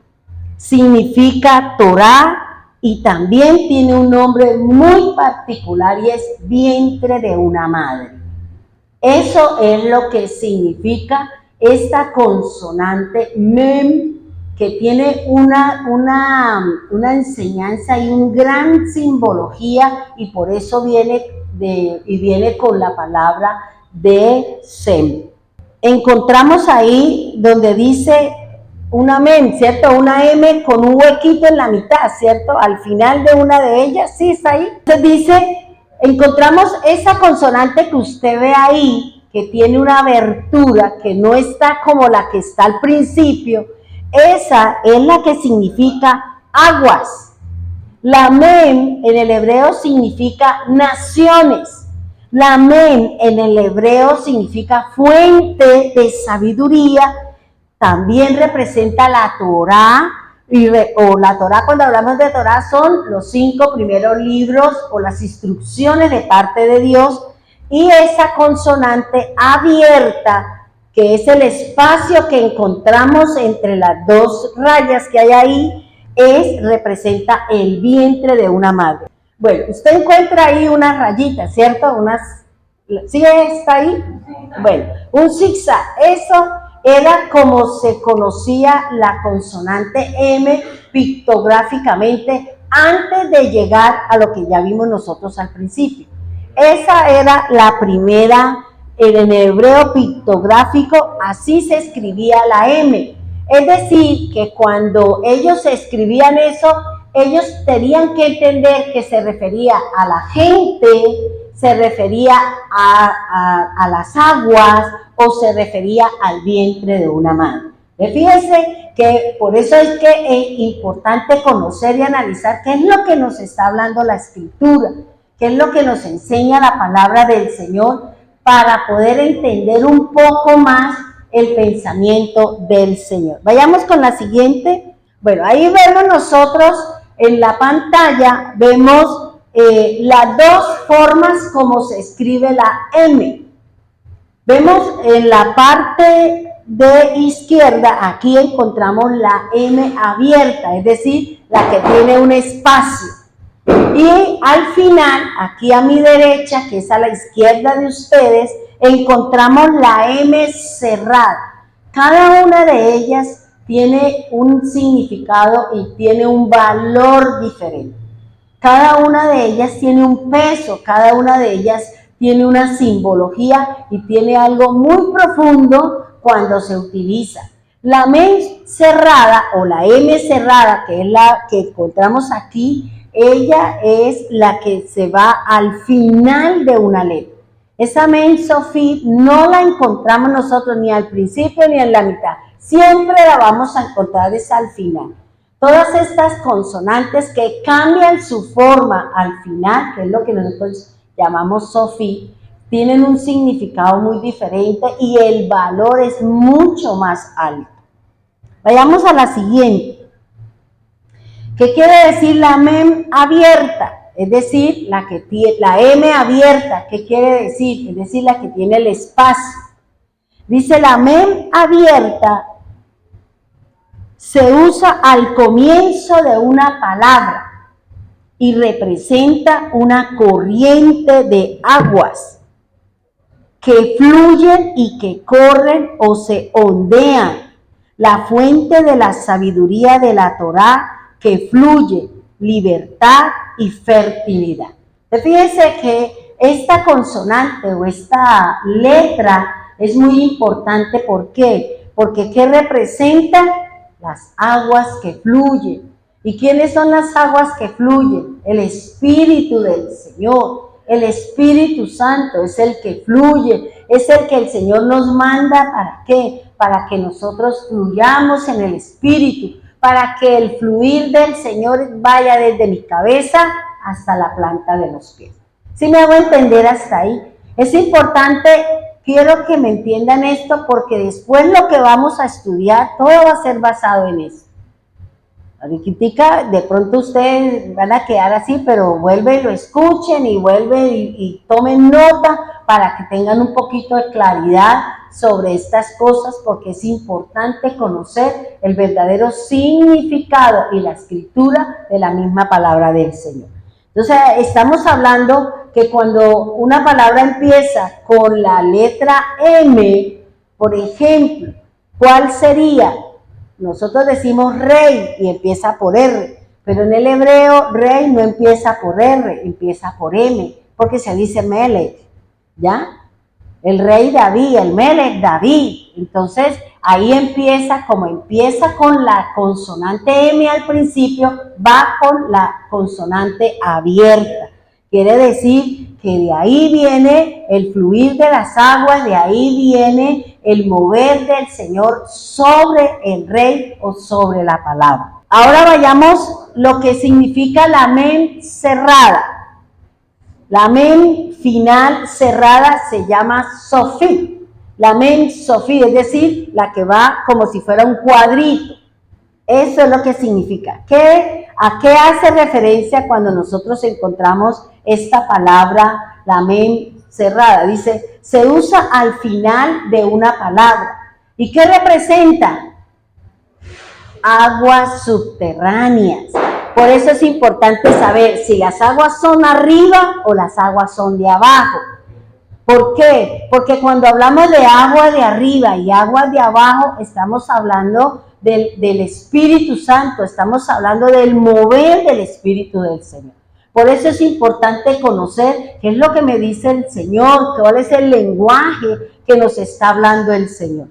Speaker 2: significa Torá, y también tiene un nombre muy particular y es vientre de una madre. Eso es lo que significa esta consonante Mem, que tiene una enseñanza y una gran simbología, y por eso viene con la palabra de Sem. Encontramos ahí donde dice una Mem, ¿cierto? Una M con un huequito en la mitad, ¿cierto? Al final de una de ellas, ¿sí está ahí? Entonces dice, encontramos esa consonante que usted ve ahí, que tiene una abertura, que no está como la que está al principio. Esa es la que significa aguas. La Mem en el hebreo significa naciones. La Mem en el hebreo significa fuente de sabiduría. También representa la Torá, o la Torá, cuando hablamos de Torá, son los 5 primeros libros o las instrucciones de parte de Dios, y esa consonante abierta, que es el espacio que encontramos entre las dos rayas que hay ahí, representa el vientre de una madre. Bueno, usted encuentra ahí unas rayitas, ¿cierto? ¿Sí está ahí? Bueno, un zigzag, eso era como se conocía la consonante M pictográficamente antes de llegar a lo que ya vimos nosotros al principio. Esa era la primera, en el hebreo pictográfico, así se escribía la M. Es decir, que cuando ellos escribían eso, ellos tenían que entender que se refería a la gente, se refería a las aguas, o se refería al vientre de una madre. Fíjense que por eso es que es importante conocer y analizar qué es lo que nos está hablando la Escritura, qué es lo que nos enseña la palabra del Señor, para poder entender un poco más el pensamiento del Señor. Vayamos con la siguiente. Bueno, ahí vemos nosotros en la pantalla, vemos las dos formas como se escribe la M. Vemos en la parte de izquierda, aquí encontramos la M abierta, es decir, la que tiene un espacio. Y al final, aquí a mi derecha, que es a la izquierda de ustedes, encontramos la M cerrada. Cada una de ellas tiene un significado y tiene un valor diferente. Cada una de ellas tiene un peso, cada una de ellas tiene una simbología y tiene algo muy profundo cuando se utiliza. La M cerrada o la M cerrada, que es la que encontramos aquí, ella es la que se va al final de una letra. Esa Mem Sofit no la encontramos nosotros ni al principio ni en la mitad. Siempre la vamos a encontrar es al final. Todas estas consonantes que cambian su forma al final, que es lo que nosotros llamamos Sofit, tienen un significado muy diferente y el valor es mucho más alto. Vayamos a la siguiente. ¿Qué quiere decir la Mem abierta? Es decir, la M abierta. ¿Qué quiere decir? Es decir, la que tiene el espacio. Dice la Mem abierta se usa al comienzo de una palabra y representa una corriente de aguas que fluyen y que corren o se ondean. La fuente de la sabiduría de la Torá que fluye, libertad y fertilidad. Fíjense que esta consonante o esta letra es muy importante. ¿Por qué? Porque ¿qué representa? Las aguas que fluyen. ¿Y quiénes son las aguas que fluyen? El Espíritu del Señor. El Espíritu Santo es el que fluye, es el que el Señor nos manda. ¿Para qué? Para que nosotros fluyamos en el Espíritu, para que el fluir del Señor vaya desde mi cabeza hasta la planta de los pies. ¿Sí me hago entender hasta ahí? Es importante, quiero que me entiendan esto, porque después lo que vamos a estudiar, todo va a ser basado en eso. Ahorita de pronto ustedes van a quedar así, pero vuelven, lo escuchen y vuelven y tomen nota para que tengan un poquito de claridad sobre estas cosas, porque es importante conocer el verdadero significado y la escritura de la misma palabra del Señor. Entonces, estamos hablando que cuando una palabra empieza con la letra M, por ejemplo, ¿cuál sería? Nosotros decimos rey y empieza por R, pero en el hebreo rey no empieza por R, empieza por M, porque se dice Melech, ¿ya? El rey David, el Melech David. Entonces ahí empieza, como empieza con la consonante M al principio, va con la consonante abierta. Quiere decir que de ahí viene el fluir de las aguas, de ahí viene el mover del Señor sobre el rey o sobre la palabra. Ahora vayamos lo que significa la Mem cerrada. La Mem final cerrada se llama Sofit. La Mem Sofit, es decir, la que va como si fuera un cuadrito. Eso es lo que significa. ¿A qué hace referencia cuando nosotros encontramos esta palabra, la Mem cerrada? Dice, se usa al final de una palabra. ¿Y qué representa? Aguas subterráneas. Por eso es importante saber si las aguas son arriba o las aguas son de abajo. ¿Por qué? Porque cuando hablamos de agua de arriba y agua de abajo, estamos hablando del Espíritu Santo, estamos hablando del mover del Espíritu del Señor. Por eso es importante conocer qué es lo que me dice el Señor, cuál es el lenguaje que nos está hablando el Señor.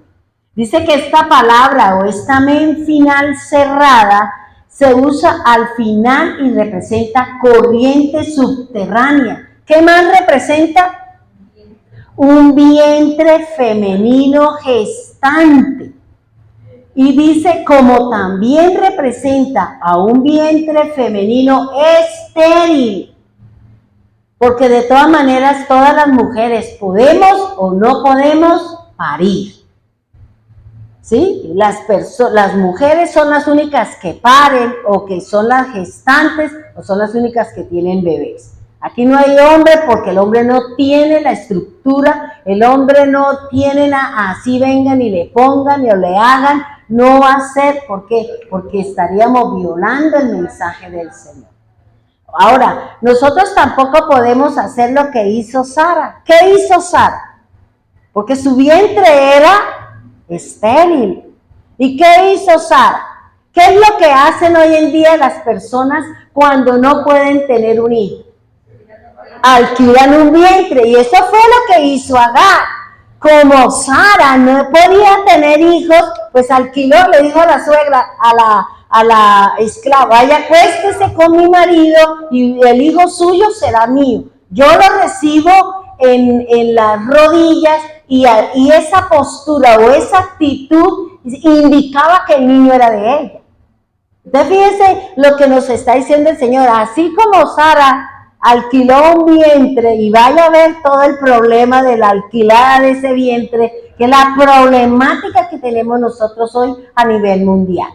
Speaker 2: Dice que esta palabra o esta Mem final cerrada se usa al final y representa corriente subterránea. ¿Qué más representa? Un vientre femenino gestante. Y dice, como también representa a un vientre femenino estéril. Porque de todas maneras todas las mujeres podemos o no podemos parir. ¿Sí? Las mujeres son las únicas que paren o que son las gestantes o son las únicas que tienen bebés. Aquí no hay hombre porque el hombre no tiene la estructura, el hombre no tiene así vengan y le pongan y le hagan, no va a ser. ¿Por qué? Porque estaríamos violando el mensaje del Señor. Ahora, nosotros tampoco podemos hacer lo que hizo Sara. ¿Qué hizo Sara? Porque su vientre era estéril. ¿Y qué hizo Sara? ¿Qué es lo que hacen hoy en día las personas cuando no pueden tener un hijo? Alquilan un vientre, y eso fue lo que hizo Agar. Como Sara no podía tener hijos, pues alquiló, le dijo a la suegra, a la esclava, vaya, acuéstese con mi marido y el hijo suyo será mío. Yo lo recibo en las rodillas y esa postura o esa actitud indicaba que el niño era de ella. Entonces fíjense lo que nos está diciendo el Señor, así como Sara alquiló un vientre y vaya a ver todo el problema de la alquilada de ese vientre, que es la problemática que tenemos nosotros hoy a nivel mundial.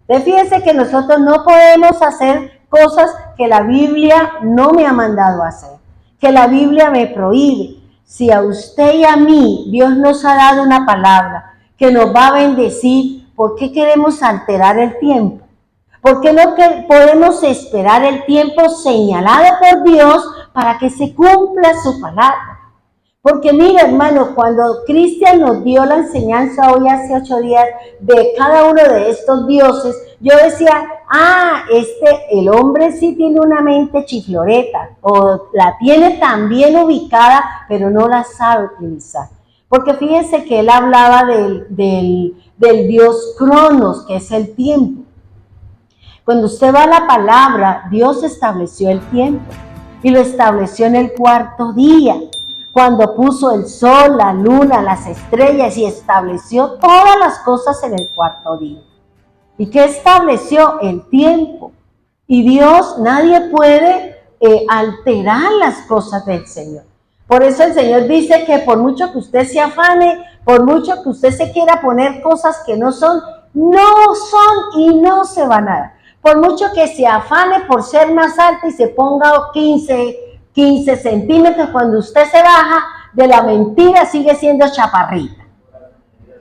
Speaker 2: Entonces fíjense que nosotros no podemos hacer cosas que la Biblia no me ha mandado a hacer, que la Biblia me prohíbe. Si a usted y a mí Dios nos ha dado una palabra que nos va a bendecir, ¿por qué queremos alterar el tiempo? ¿Por qué no podemos esperar el tiempo señalado por Dios para que se cumpla su palabra? Porque mira, hermano, cuando Cristian nos dio la enseñanza hoy hace 8 días de cada uno de estos dioses, yo decía, el hombre sí tiene una mente chifloreta, o la tiene tan bien ubicada, pero no la sabe utilizar. Porque fíjense que él hablaba del dios Cronos, que es el tiempo. Cuando usted va a la palabra, Dios estableció el tiempo y lo estableció en el 4º día, cuando puso el sol, la luna, las estrellas y estableció todas las cosas en el 4º día. ¿Y qué estableció? El tiempo. Y Dios, nadie puede alterar las cosas del Señor. Por eso el Señor dice que por mucho que usted se afane, por mucho que usted se quiera poner cosas que no son y no se van a dar. Por mucho que se afane por ser más alta y se ponga 15 centímetros, cuando usted se baja de la mentira sigue siendo chaparrita.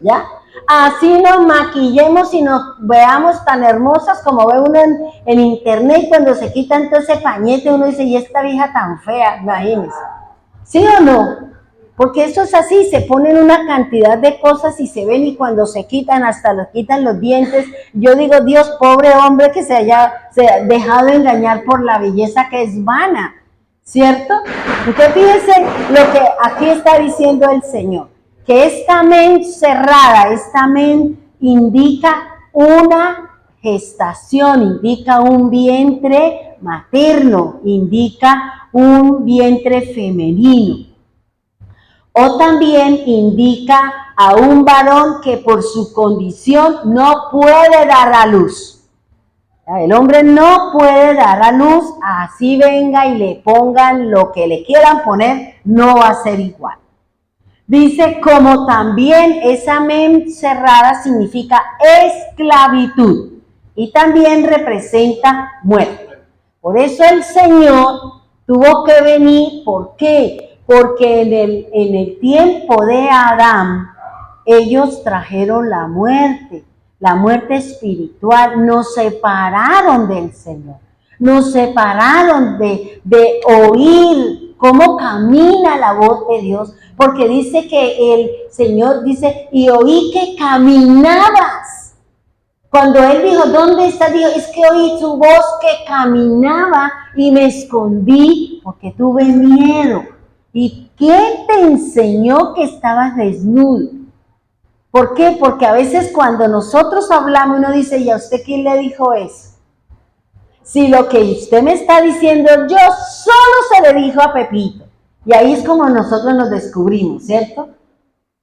Speaker 2: ¿Ya? Así nos maquillemos y nos veamos tan hermosas como ve uno en internet, cuando se quitan todo ese pañete, uno dice, ¿y esta vieja tan fea? Imagínense. ¿Sí o no? Porque eso es así, se ponen una cantidad de cosas y se ven, y cuando se quitan, hasta los quitan los dientes. Yo digo, Dios, pobre hombre que se haya dejado engañar por la belleza que es vana, ¿cierto? Entonces fíjense lo que aquí está diciendo el Señor, que esta men cerrada, esta men indica una gestación, indica un vientre materno, indica un vientre femenino. O también indica a un varón que por su condición no puede dar a luz. El hombre no puede dar a luz, así venga y le pongan lo que le quieran poner, no va a ser igual. Dice, como también esa mem cerrada significa esclavitud y también representa muerte. Por eso el Señor tuvo que venir, ¿por qué? Porque en el tiempo de Adán, ellos trajeron la muerte espiritual, nos separaron del Señor, nos separaron de oír cómo camina la voz de Dios, porque dice que el Señor dice, y oí que caminabas. Cuando Él dijo, ¿dónde está Dios? Es que oí tu voz que caminaba y me escondí porque tuve miedo. ¿Y quién te enseñó que estabas desnudo? ¿Por qué? Porque a veces cuando nosotros hablamos, uno dice, ¿y a usted quién le dijo eso? Si lo que usted me está diciendo, yo solo se le dijo a Pepito. Y ahí es como nosotros nos descubrimos, ¿cierto?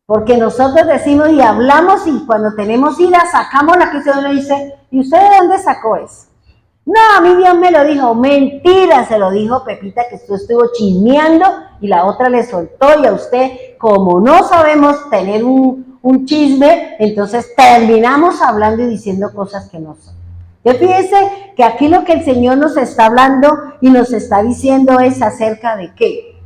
Speaker 2: Porque nosotros decimos y hablamos, y cuando tenemos ira sacamos la que usted le dice, ¿y usted de dónde sacó eso? No, a mí Dios me lo dijo. Mentira, se lo dijo Pepita, que usted estuvo chismeando y la otra le soltó, y a usted, como no sabemos tener un chisme, entonces terminamos hablando y diciendo cosas que no son. Entonces fíjense que aquí lo que el Señor nos está hablando y nos está diciendo es acerca de ¿qué?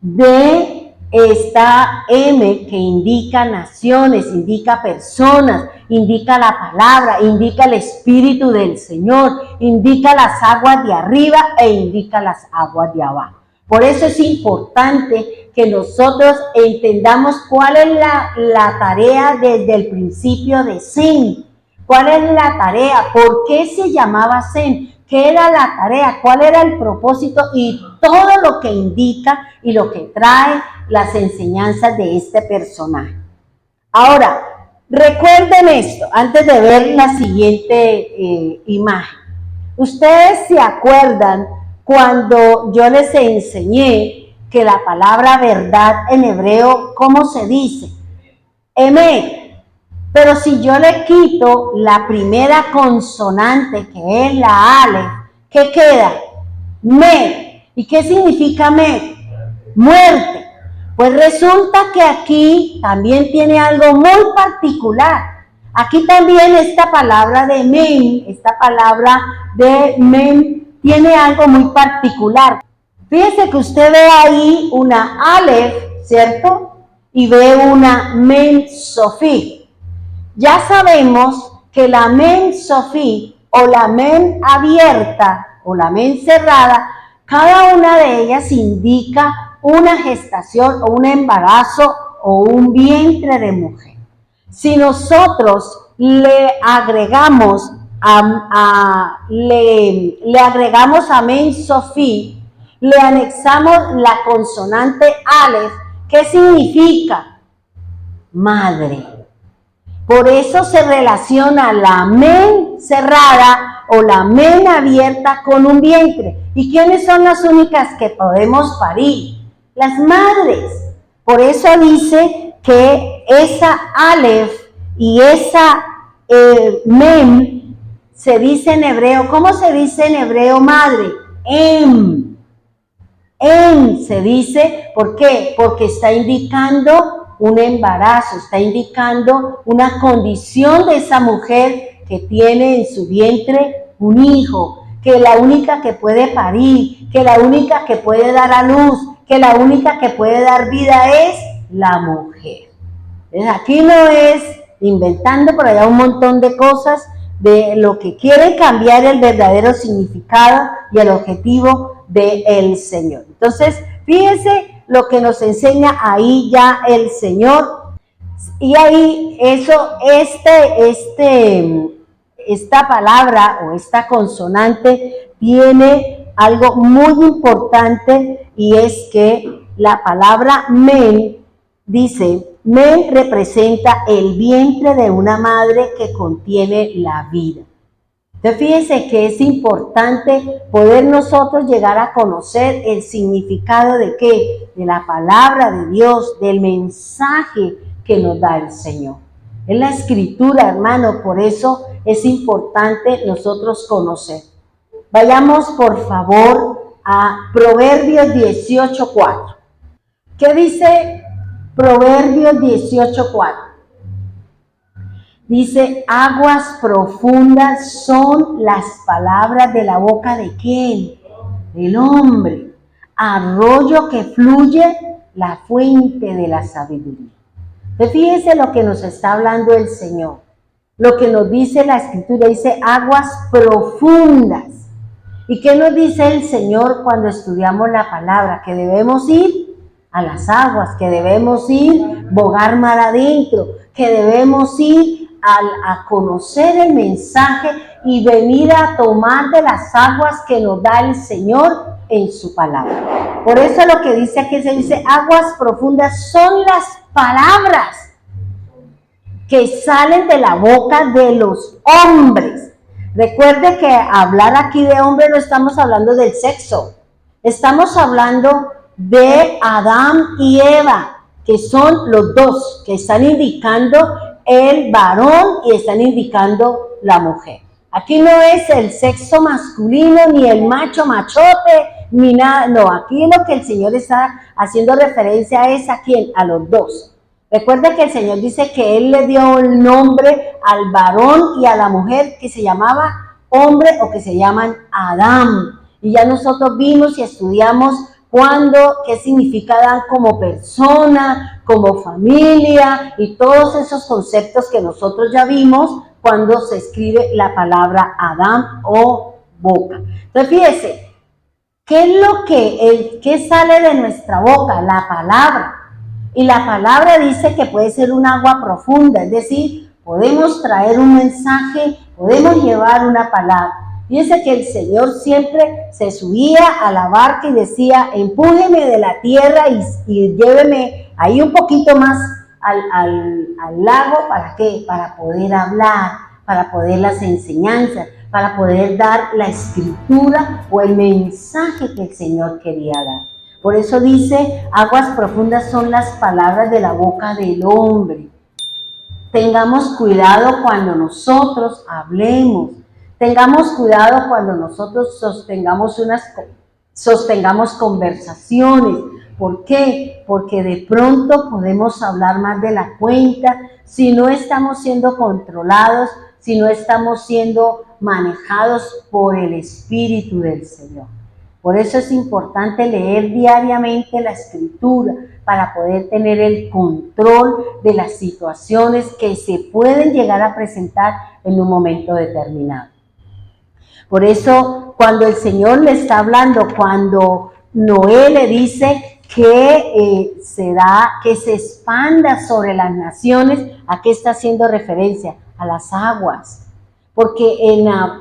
Speaker 2: De esta M que indica naciones, indica personas, indica la palabra, indica el Espíritu del Señor, indica las aguas de arriba e indica las aguas de abajo. Por eso es importante que nosotros entendamos cuál es la tarea desde el principio de Zen. ¿Cuál es la tarea? ¿Por qué se llamaba Zen? ¿Qué era la tarea? ¿Cuál era el propósito? Y todo lo que indica y lo que trae las enseñanzas de este personaje. Ahora, recuerden esto, antes de ver la siguiente imagen. Ustedes se acuerdan cuando yo les enseñé que la palabra verdad en hebreo, ¿cómo se dice? Emet. Pero si yo le quito la primera consonante, que es la Aleph, ¿qué queda? Met. ¿Y qué significa Met? Muerte. Pues resulta que aquí también tiene algo muy particular. Aquí también esta palabra de Mem, tiene algo muy particular. Fíjese que usted ve ahí una Aleph, ¿cierto? Y ve una Mem Sofí. Ya sabemos que la Mem Sofí o la Mem abierta o la Mem cerrada, cada una de ellas indica una gestación o un embarazo o un vientre de mujer. Si nosotros le agregamos a Mem Sofí, le anexamos la consonante Aleph, ¿qué significa? Madre. Por eso se relaciona la Mem cerrada o la Mem abierta con un vientre. ¿Y quiénes son las únicas que podemos parir? Las madres. Por eso dice que esa Aleph y esa Mem se dice en hebreo. ¿Cómo se dice en hebreo madre? Em se dice, ¿por qué? Porque está indicando un embarazo, está indicando una condición de esa mujer que tiene en su vientre un hijo, que la única que puede parir, que la única que puede dar a luz, que la única que puede dar vida es la mujer. Entonces aquí no es inventando por allá un montón de cosas de lo que quiere cambiar el verdadero significado y el objetivo del Señor. Entonces, fíjense lo que nos enseña ahí ya el Señor. Y ahí esta palabra o esta consonante tiene algo muy importante, y es que la palabra Men dice, Men representa el vientre de una madre que contiene la vida. Entonces fíjense que es importante poder nosotros llegar a conocer el significado de ¿qué? De la palabra de Dios, del mensaje que nos da el Señor. Es la escritura, hermano, por eso es importante nosotros conocer. Vayamos por favor a Proverbios 18:4. ¿Qué dice Proverbios 18:4? Dice, aguas profundas son las palabras de la boca ¿de quién? Del hombre. Arroyo que fluye, la fuente de la sabiduría. Entonces, fíjense lo que nos está hablando el Señor. Lo que nos dice la Escritura, dice aguas profundas. ¿Y qué nos dice el Señor cuando estudiamos la palabra? Que debemos ir a las aguas, que debemos ir bogar mar adentro, que debemos ir a conocer el mensaje y venir a tomar de las aguas que nos da el Señor en su palabra. Por eso lo que dice aquí, se dice aguas profundas son las palabras que salen de la boca de los hombres. Recuerde que hablar aquí de hombre no estamos hablando del sexo, estamos hablando de Adán y Eva, que son los dos, que están indicando el varón y están indicando la mujer. Aquí no es el sexo masculino, ni el macho machote, ni nada, no, aquí lo que el Señor está haciendo referencia es a quién, a los dos. Recuerda que el Señor dice que Él le dio el nombre al varón y a la mujer que se llamaba hombre o que se llaman Adán. Y ya nosotros vimos y estudiamos qué significa Adán como persona, como familia y todos esos conceptos que nosotros ya vimos cuando se escribe la palabra Adán o boca. Entonces fíjese, ¿qué es lo que sale de nuestra boca? La palabra. Y la palabra dice que puede ser un agua profunda, es decir, podemos traer un mensaje, podemos llevar una palabra. Fíjense que el Señor siempre se subía a la barca y decía, empújeme de la tierra y lléveme ahí un poquito más al lago, ¿para qué? Para poder hablar, para poder las enseñanzas, para poder dar la escritura o el mensaje que el Señor quería dar. Por eso dice, aguas profundas son las palabras de la boca del hombre. Tengamos cuidado cuando nosotros hablemos. Tengamos cuidado cuando nosotros sostengamos conversaciones. ¿Por qué? Porque de pronto podemos hablar más de la cuenta si no estamos siendo controlados, si no estamos siendo manejados por el Espíritu del Señor. Por eso es importante leer diariamente la Escritura para poder tener el control de las situaciones que se pueden llegar a presentar en un momento determinado. Por eso, cuando el Señor le está hablando, cuando Noé le dice que se expanda sobre las naciones, ¿a qué está haciendo referencia? A las aguas. Porque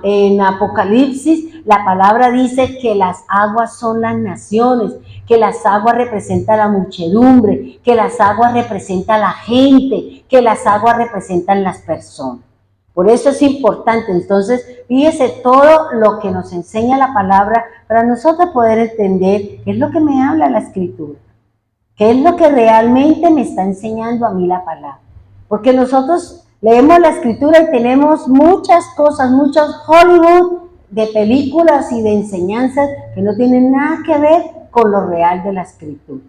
Speaker 2: en Apocalipsis la palabra dice que las aguas son las naciones, que las aguas representan la muchedumbre, que las aguas representan la gente, que las aguas representan las personas. Por eso es importante, entonces, fíjese todo lo que nos enseña la palabra para nosotros poder entender qué es lo que me habla la Escritura, qué es lo que realmente me está enseñando a mí la palabra. Porque nosotros leemos la Escritura y tenemos muchas cosas, muchos Hollywood de películas y de enseñanzas que no tienen nada que ver con lo real de la Escritura.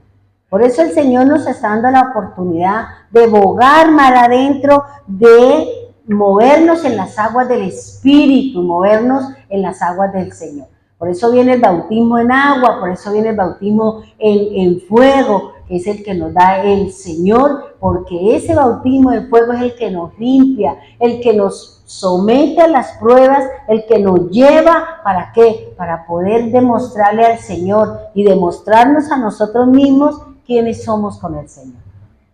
Speaker 2: Por eso el Señor nos está dando la oportunidad de bogar mar adentro, de movernos en las aguas del Espíritu, movernos en las aguas del Señor. Por eso viene el bautismo en agua, por eso viene el bautismo en fuego, que es el que nos da el Señor, porque ese bautismo de fuego es el que nos limpia, el que nos somete a las pruebas, el que nos lleva, ¿para qué? Para poder demostrarle al Señor y demostrarnos a nosotros mismos quiénes somos con el Señor.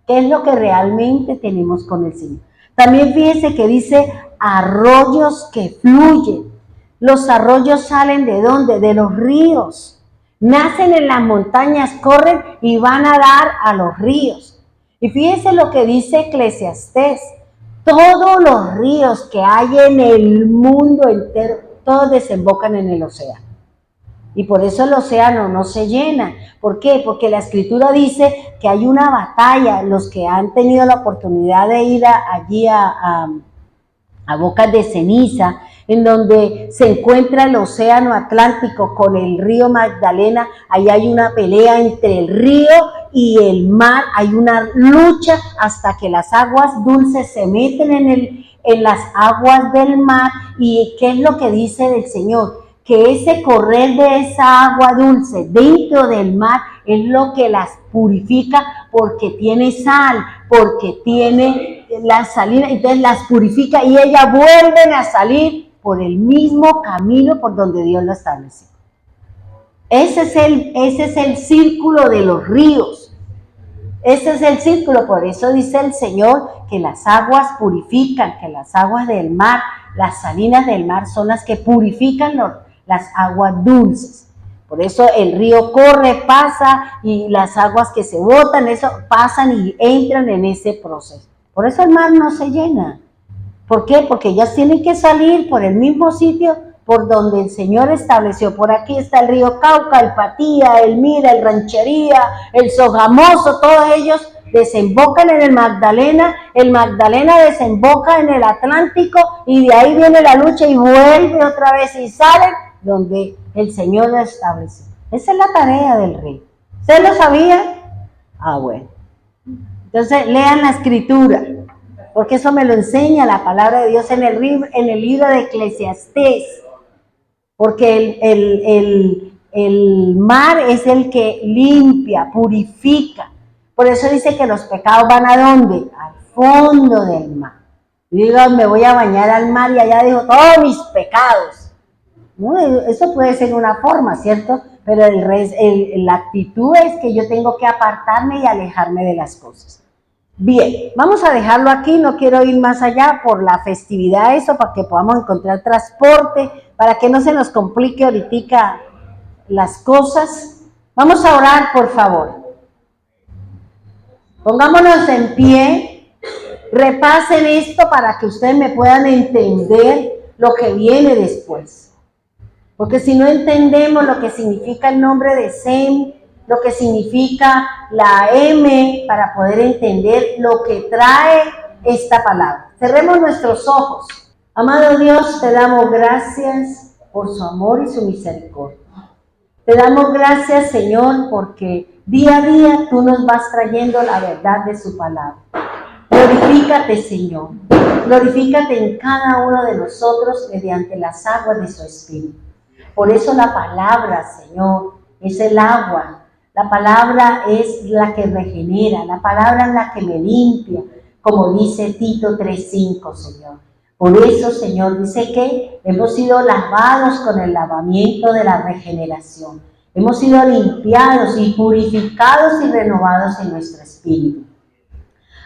Speaker 2: ¿Qué es lo que realmente tenemos con el Señor? También fíjense que dice arroyos que fluyen. Los arroyos salen ¿de dónde? De los ríos. Nacen en las montañas, corren y van a dar a los ríos. Y fíjense lo que dice Eclesiastés. Todos los ríos que hay en el mundo entero, todos desembocan en el océano. Y por eso el océano no se llena. ¿Por qué? Porque la Escritura dice que hay una batalla. Los que han tenido la oportunidad de ir allí a Bocas de Ceniza, en donde se encuentra el océano Atlántico con el río Magdalena, ahí hay una pelea entre el río y el mar, hay una lucha hasta que las aguas dulces se meten en las aguas del mar. ¿Y qué es lo que dice el Señor? Que ese correr de esa agua dulce dentro del mar es lo que las purifica, porque tiene sal, porque tiene la salina, entonces las purifica y ellas vuelven a salir por el mismo camino por donde Dios lo estableció. Ese es el círculo de los ríos. Ese es el círculo, por eso dice el Señor que las aguas purifican, que las aguas del mar, las salinas del mar son las que purifican las aguas dulces. Por eso el río corre, pasa y las aguas que se botan, eso pasan y entran en ese proceso. Por eso el mar no se llena. ¿Por qué? Porque ellas tienen que salir por el mismo sitio por donde el Señor estableció. Por aquí está el río Cauca, el Patía, el Mira, el Ranchería, el Sogamoso, todos ellos desembocan en el Magdalena desemboca en el Atlántico y de ahí viene la lucha y vuelve otra vez y salen donde el Señor lo estableció. Esa es la tarea del río. ¿Usted lo sabía? Ah, bueno. Entonces lean la Escritura, porque eso me lo enseña la palabra de Dios en el libro de Eclesiastés. Porque el mar es el que limpia, purifica. Por eso dice que los pecados van ¿a dónde? Al fondo del mar. Y digo, me voy a bañar al mar y allá dejo todos mis pecados. ¿No? Eso puede ser una forma, ¿cierto? Pero la actitud es que yo tengo que apartarme y alejarme de las cosas. Bien, vamos a dejarlo aquí, no quiero ir más allá por la festividad, eso, para que podamos encontrar transporte, para que no se nos complique ahorita las cosas. Vamos a orar, por favor. Pongámonos en pie, repasen esto para que ustedes me puedan entender lo que viene después. Porque si no entendemos lo que significa el nombre de Sem, lo que significa la M para poder entender lo que trae esta palabra. Cerremos nuestros ojos. Amado Dios, te damos gracias por su amor y su misericordia. Te damos gracias, Señor, porque día a día tú nos vas trayendo la verdad de su palabra. Glorifícate, Señor. Glorifícate en cada uno de nosotros mediante las aguas de su Espíritu. Por eso la palabra, Señor, es el agua. La palabra es la que regenera. La palabra es la que me limpia, como dice Tito 3:5, Señor. Por eso, Señor, dice que hemos sido lavados con el lavamiento de la regeneración. Hemos sido limpiados y purificados y renovados en nuestro espíritu,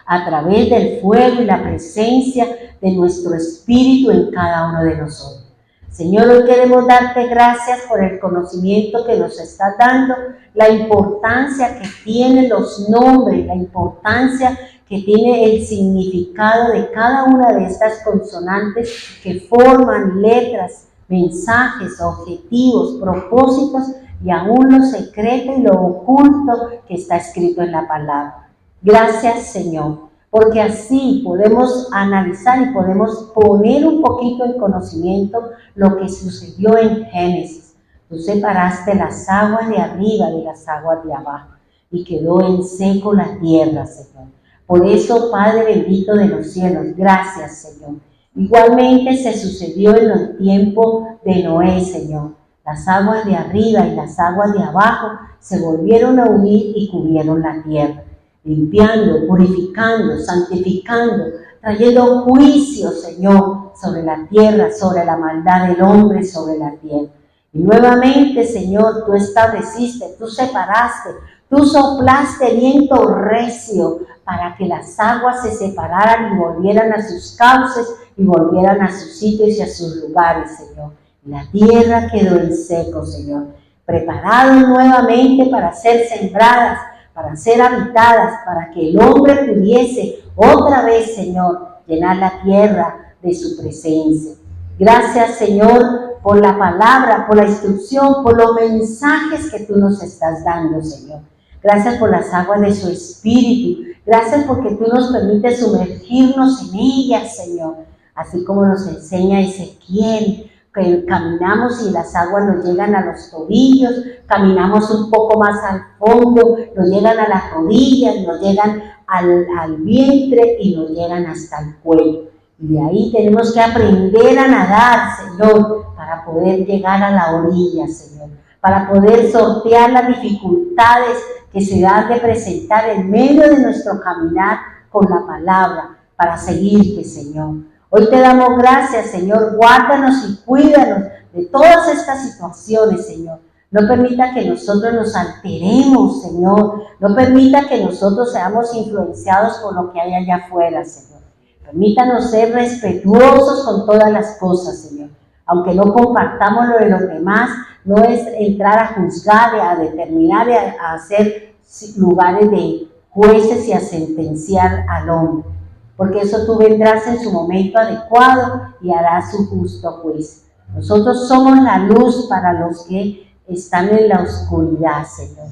Speaker 2: a través del fuego y la presencia de nuestro espíritu en cada uno de nosotros. Señor, hoy queremos darte gracias por el conocimiento que nos estás dando, la importancia que tienen los nombres, la importancia que tiene el significado de cada una de estas consonantes que forman letras, mensajes, objetivos, propósitos y aún lo secreto y lo oculto que está escrito en la palabra. Gracias, Señor, porque así podemos analizar y podemos poner un poquito en conocimiento lo que sucedió en Génesis. Tú separaste las aguas de arriba de las aguas de abajo y quedó en seco la tierra, Señor. Por eso, Padre bendito de los cielos, gracias, Señor. Igualmente se sucedió en el tiempo de Noé, Señor. Las aguas de arriba y las aguas de abajo se volvieron a unir y cubrieron la tierra, limpiando, purificando, santificando, trayendo juicio, Señor, sobre la tierra, sobre la maldad del hombre, sobre la tierra. Y nuevamente, Señor, tú estableciste, tú separaste, tú soplaste viento recio para que las aguas se separaran y volvieran a sus cauces y volvieran a sus sitios y a sus lugares, Señor. Y la tierra quedó en seco, Señor, preparado nuevamente para ser sembradas, para ser habitadas, para que el hombre pudiese otra vez, Señor, llenar la tierra de su presencia. Gracias, Señor, por la palabra, por la instrucción, por los mensajes que tú nos estás dando, Señor. Gracias por las aguas de su Espíritu. Gracias porque tú nos permites sumergirnos en ellas, Señor. Así como nos enseña Ezequiel, que caminamos y las aguas nos llegan a los tobillos, caminamos un poco más al fondo, nos llegan a las rodillas, nos llegan al vientre y nos llegan hasta el cuello. Y de ahí tenemos que aprender a nadar, Señor, para poder llegar a la orilla, Señor, para poder sortear las dificultades que se han de presentar en medio de nuestro caminar con la palabra, para seguirte, Señor. Hoy te damos gracias, Señor. Guárdanos y cuídanos de todas estas situaciones, Señor. No permita que nosotros nos alteremos, Señor. No permita que nosotros seamos influenciados por lo que hay allá afuera, Señor. Permítanos ser respetuosos con todas las cosas, Señor. Aunque no compartamos lo de los demás, no es entrar a juzgar, a determinar, a hacer lugares de jueces y a sentenciar al hombre. Porque eso tú vendrás en su momento adecuado y harás su justo juicio. Nosotros somos la luz para los que están en la oscuridad, Señor.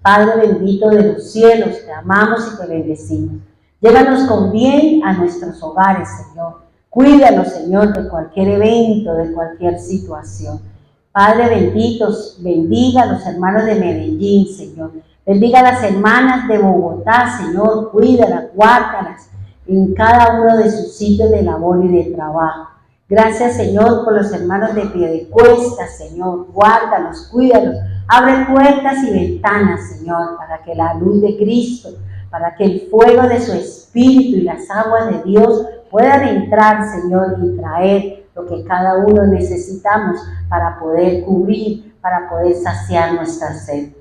Speaker 2: Padre bendito de los cielos, te amamos y te bendecimos. Llévanos con bien a nuestros hogares, Señor. Cuídanos, Señor, de cualquier evento, de cualquier situación. Padre bendito, bendiga a los hermanos de Medellín, Señor. Bendiga a las hermanas de Bogotá, Señor. Cuídalas, guárdalas en cada uno de sus sitios de labor y de trabajo. Gracias, Señor, por los hermanos de Piedecuesta, Señor. Guárdalos, cuídalos. Abre puertas y ventanas, Señor, para que la luz de Cristo, para que el fuego de su Espíritu y las aguas de Dios puedan entrar, Señor, y traer lo que cada uno necesitamos para poder cubrir, para poder saciar nuestra sed.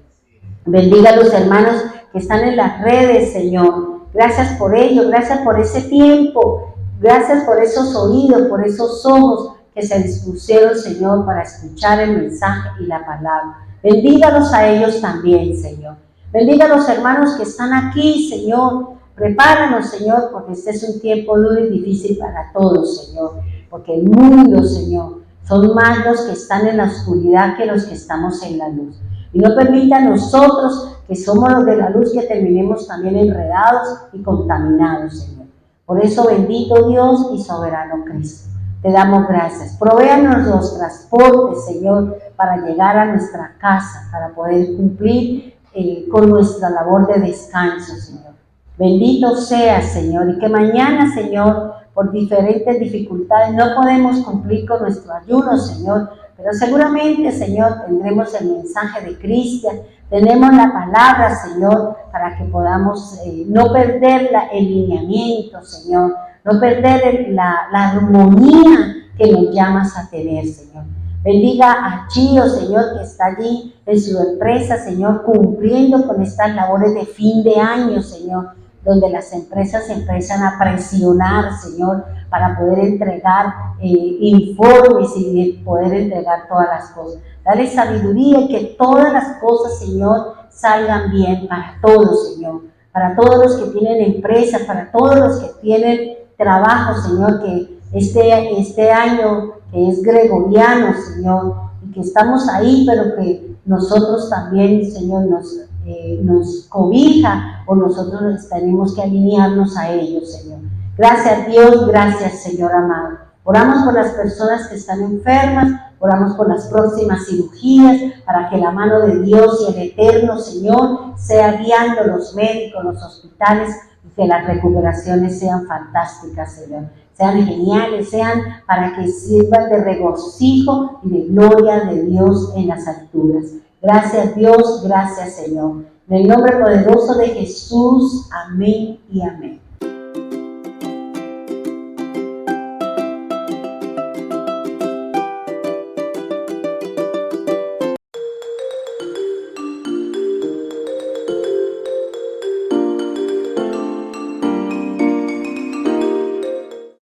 Speaker 2: Bendiga a los hermanos que están en las redes, Señor. Gracias por ello, gracias por ese tiempo, gracias por esos oídos, por esos ojos que se dispusieron, Señor, para escuchar el mensaje y la palabra. Bendígalos a ellos también, Señor. Bendiga a los hermanos que están aquí, Señor. Prepáranos, Señor, porque este es un tiempo duro y difícil para todos, Señor. Porque el mundo, Señor, son más los que están en la oscuridad que los que estamos en la luz. Y no permita a nosotros, que somos los de la luz, que terminemos también enredados y contaminados, Señor. Por eso, bendito Dios y soberano Cristo, te damos gracias. Provéanos los transportes, Señor, para llegar a nuestra casa, para poder cumplir con nuestra labor de descanso, Señor. Bendito seas, Señor, y que mañana, Señor, por diferentes dificultades no podemos cumplir con nuestro ayuno, Señor, pero seguramente, Señor, tendremos el mensaje de Cristian, tenemos la palabra, Señor, para que podamos no perder el lineamiento, Señor, no perder la armonía que nos llamas a tener, Señor. Bendiga a Chío, Señor, que está allí en su empresa, Señor, cumpliendo con estas labores de fin de año, Señor, donde las empresas empiezan a presionar, Señor, para poder entregar informes y poder entregar todas las cosas. Dale sabiduría y que todas las cosas, Señor, salgan bien para todos, Señor. Para todos los que tienen empresas, para todos los que tienen trabajo, Señor, que este año que es gregoriano, Señor, y que estamos ahí, pero que nosotros también, Señor, nos cobija, o nosotros tenemos que alinearnos a ellos, Señor. Gracias, Dios, gracias, Señor amado. Oramos por las personas que están enfermas, oramos por las próximas cirugías, para que la mano de Dios y el eterno Señor sea guiando los médicos, los hospitales, y que las recuperaciones sean fantásticas, Señor. Sean geniales, sean para que sirvan de regocijo y de gloria de Dios en las alturas. Gracias, Dios, gracias, Señor. En el nombre poderoso de Jesús, amén y amén.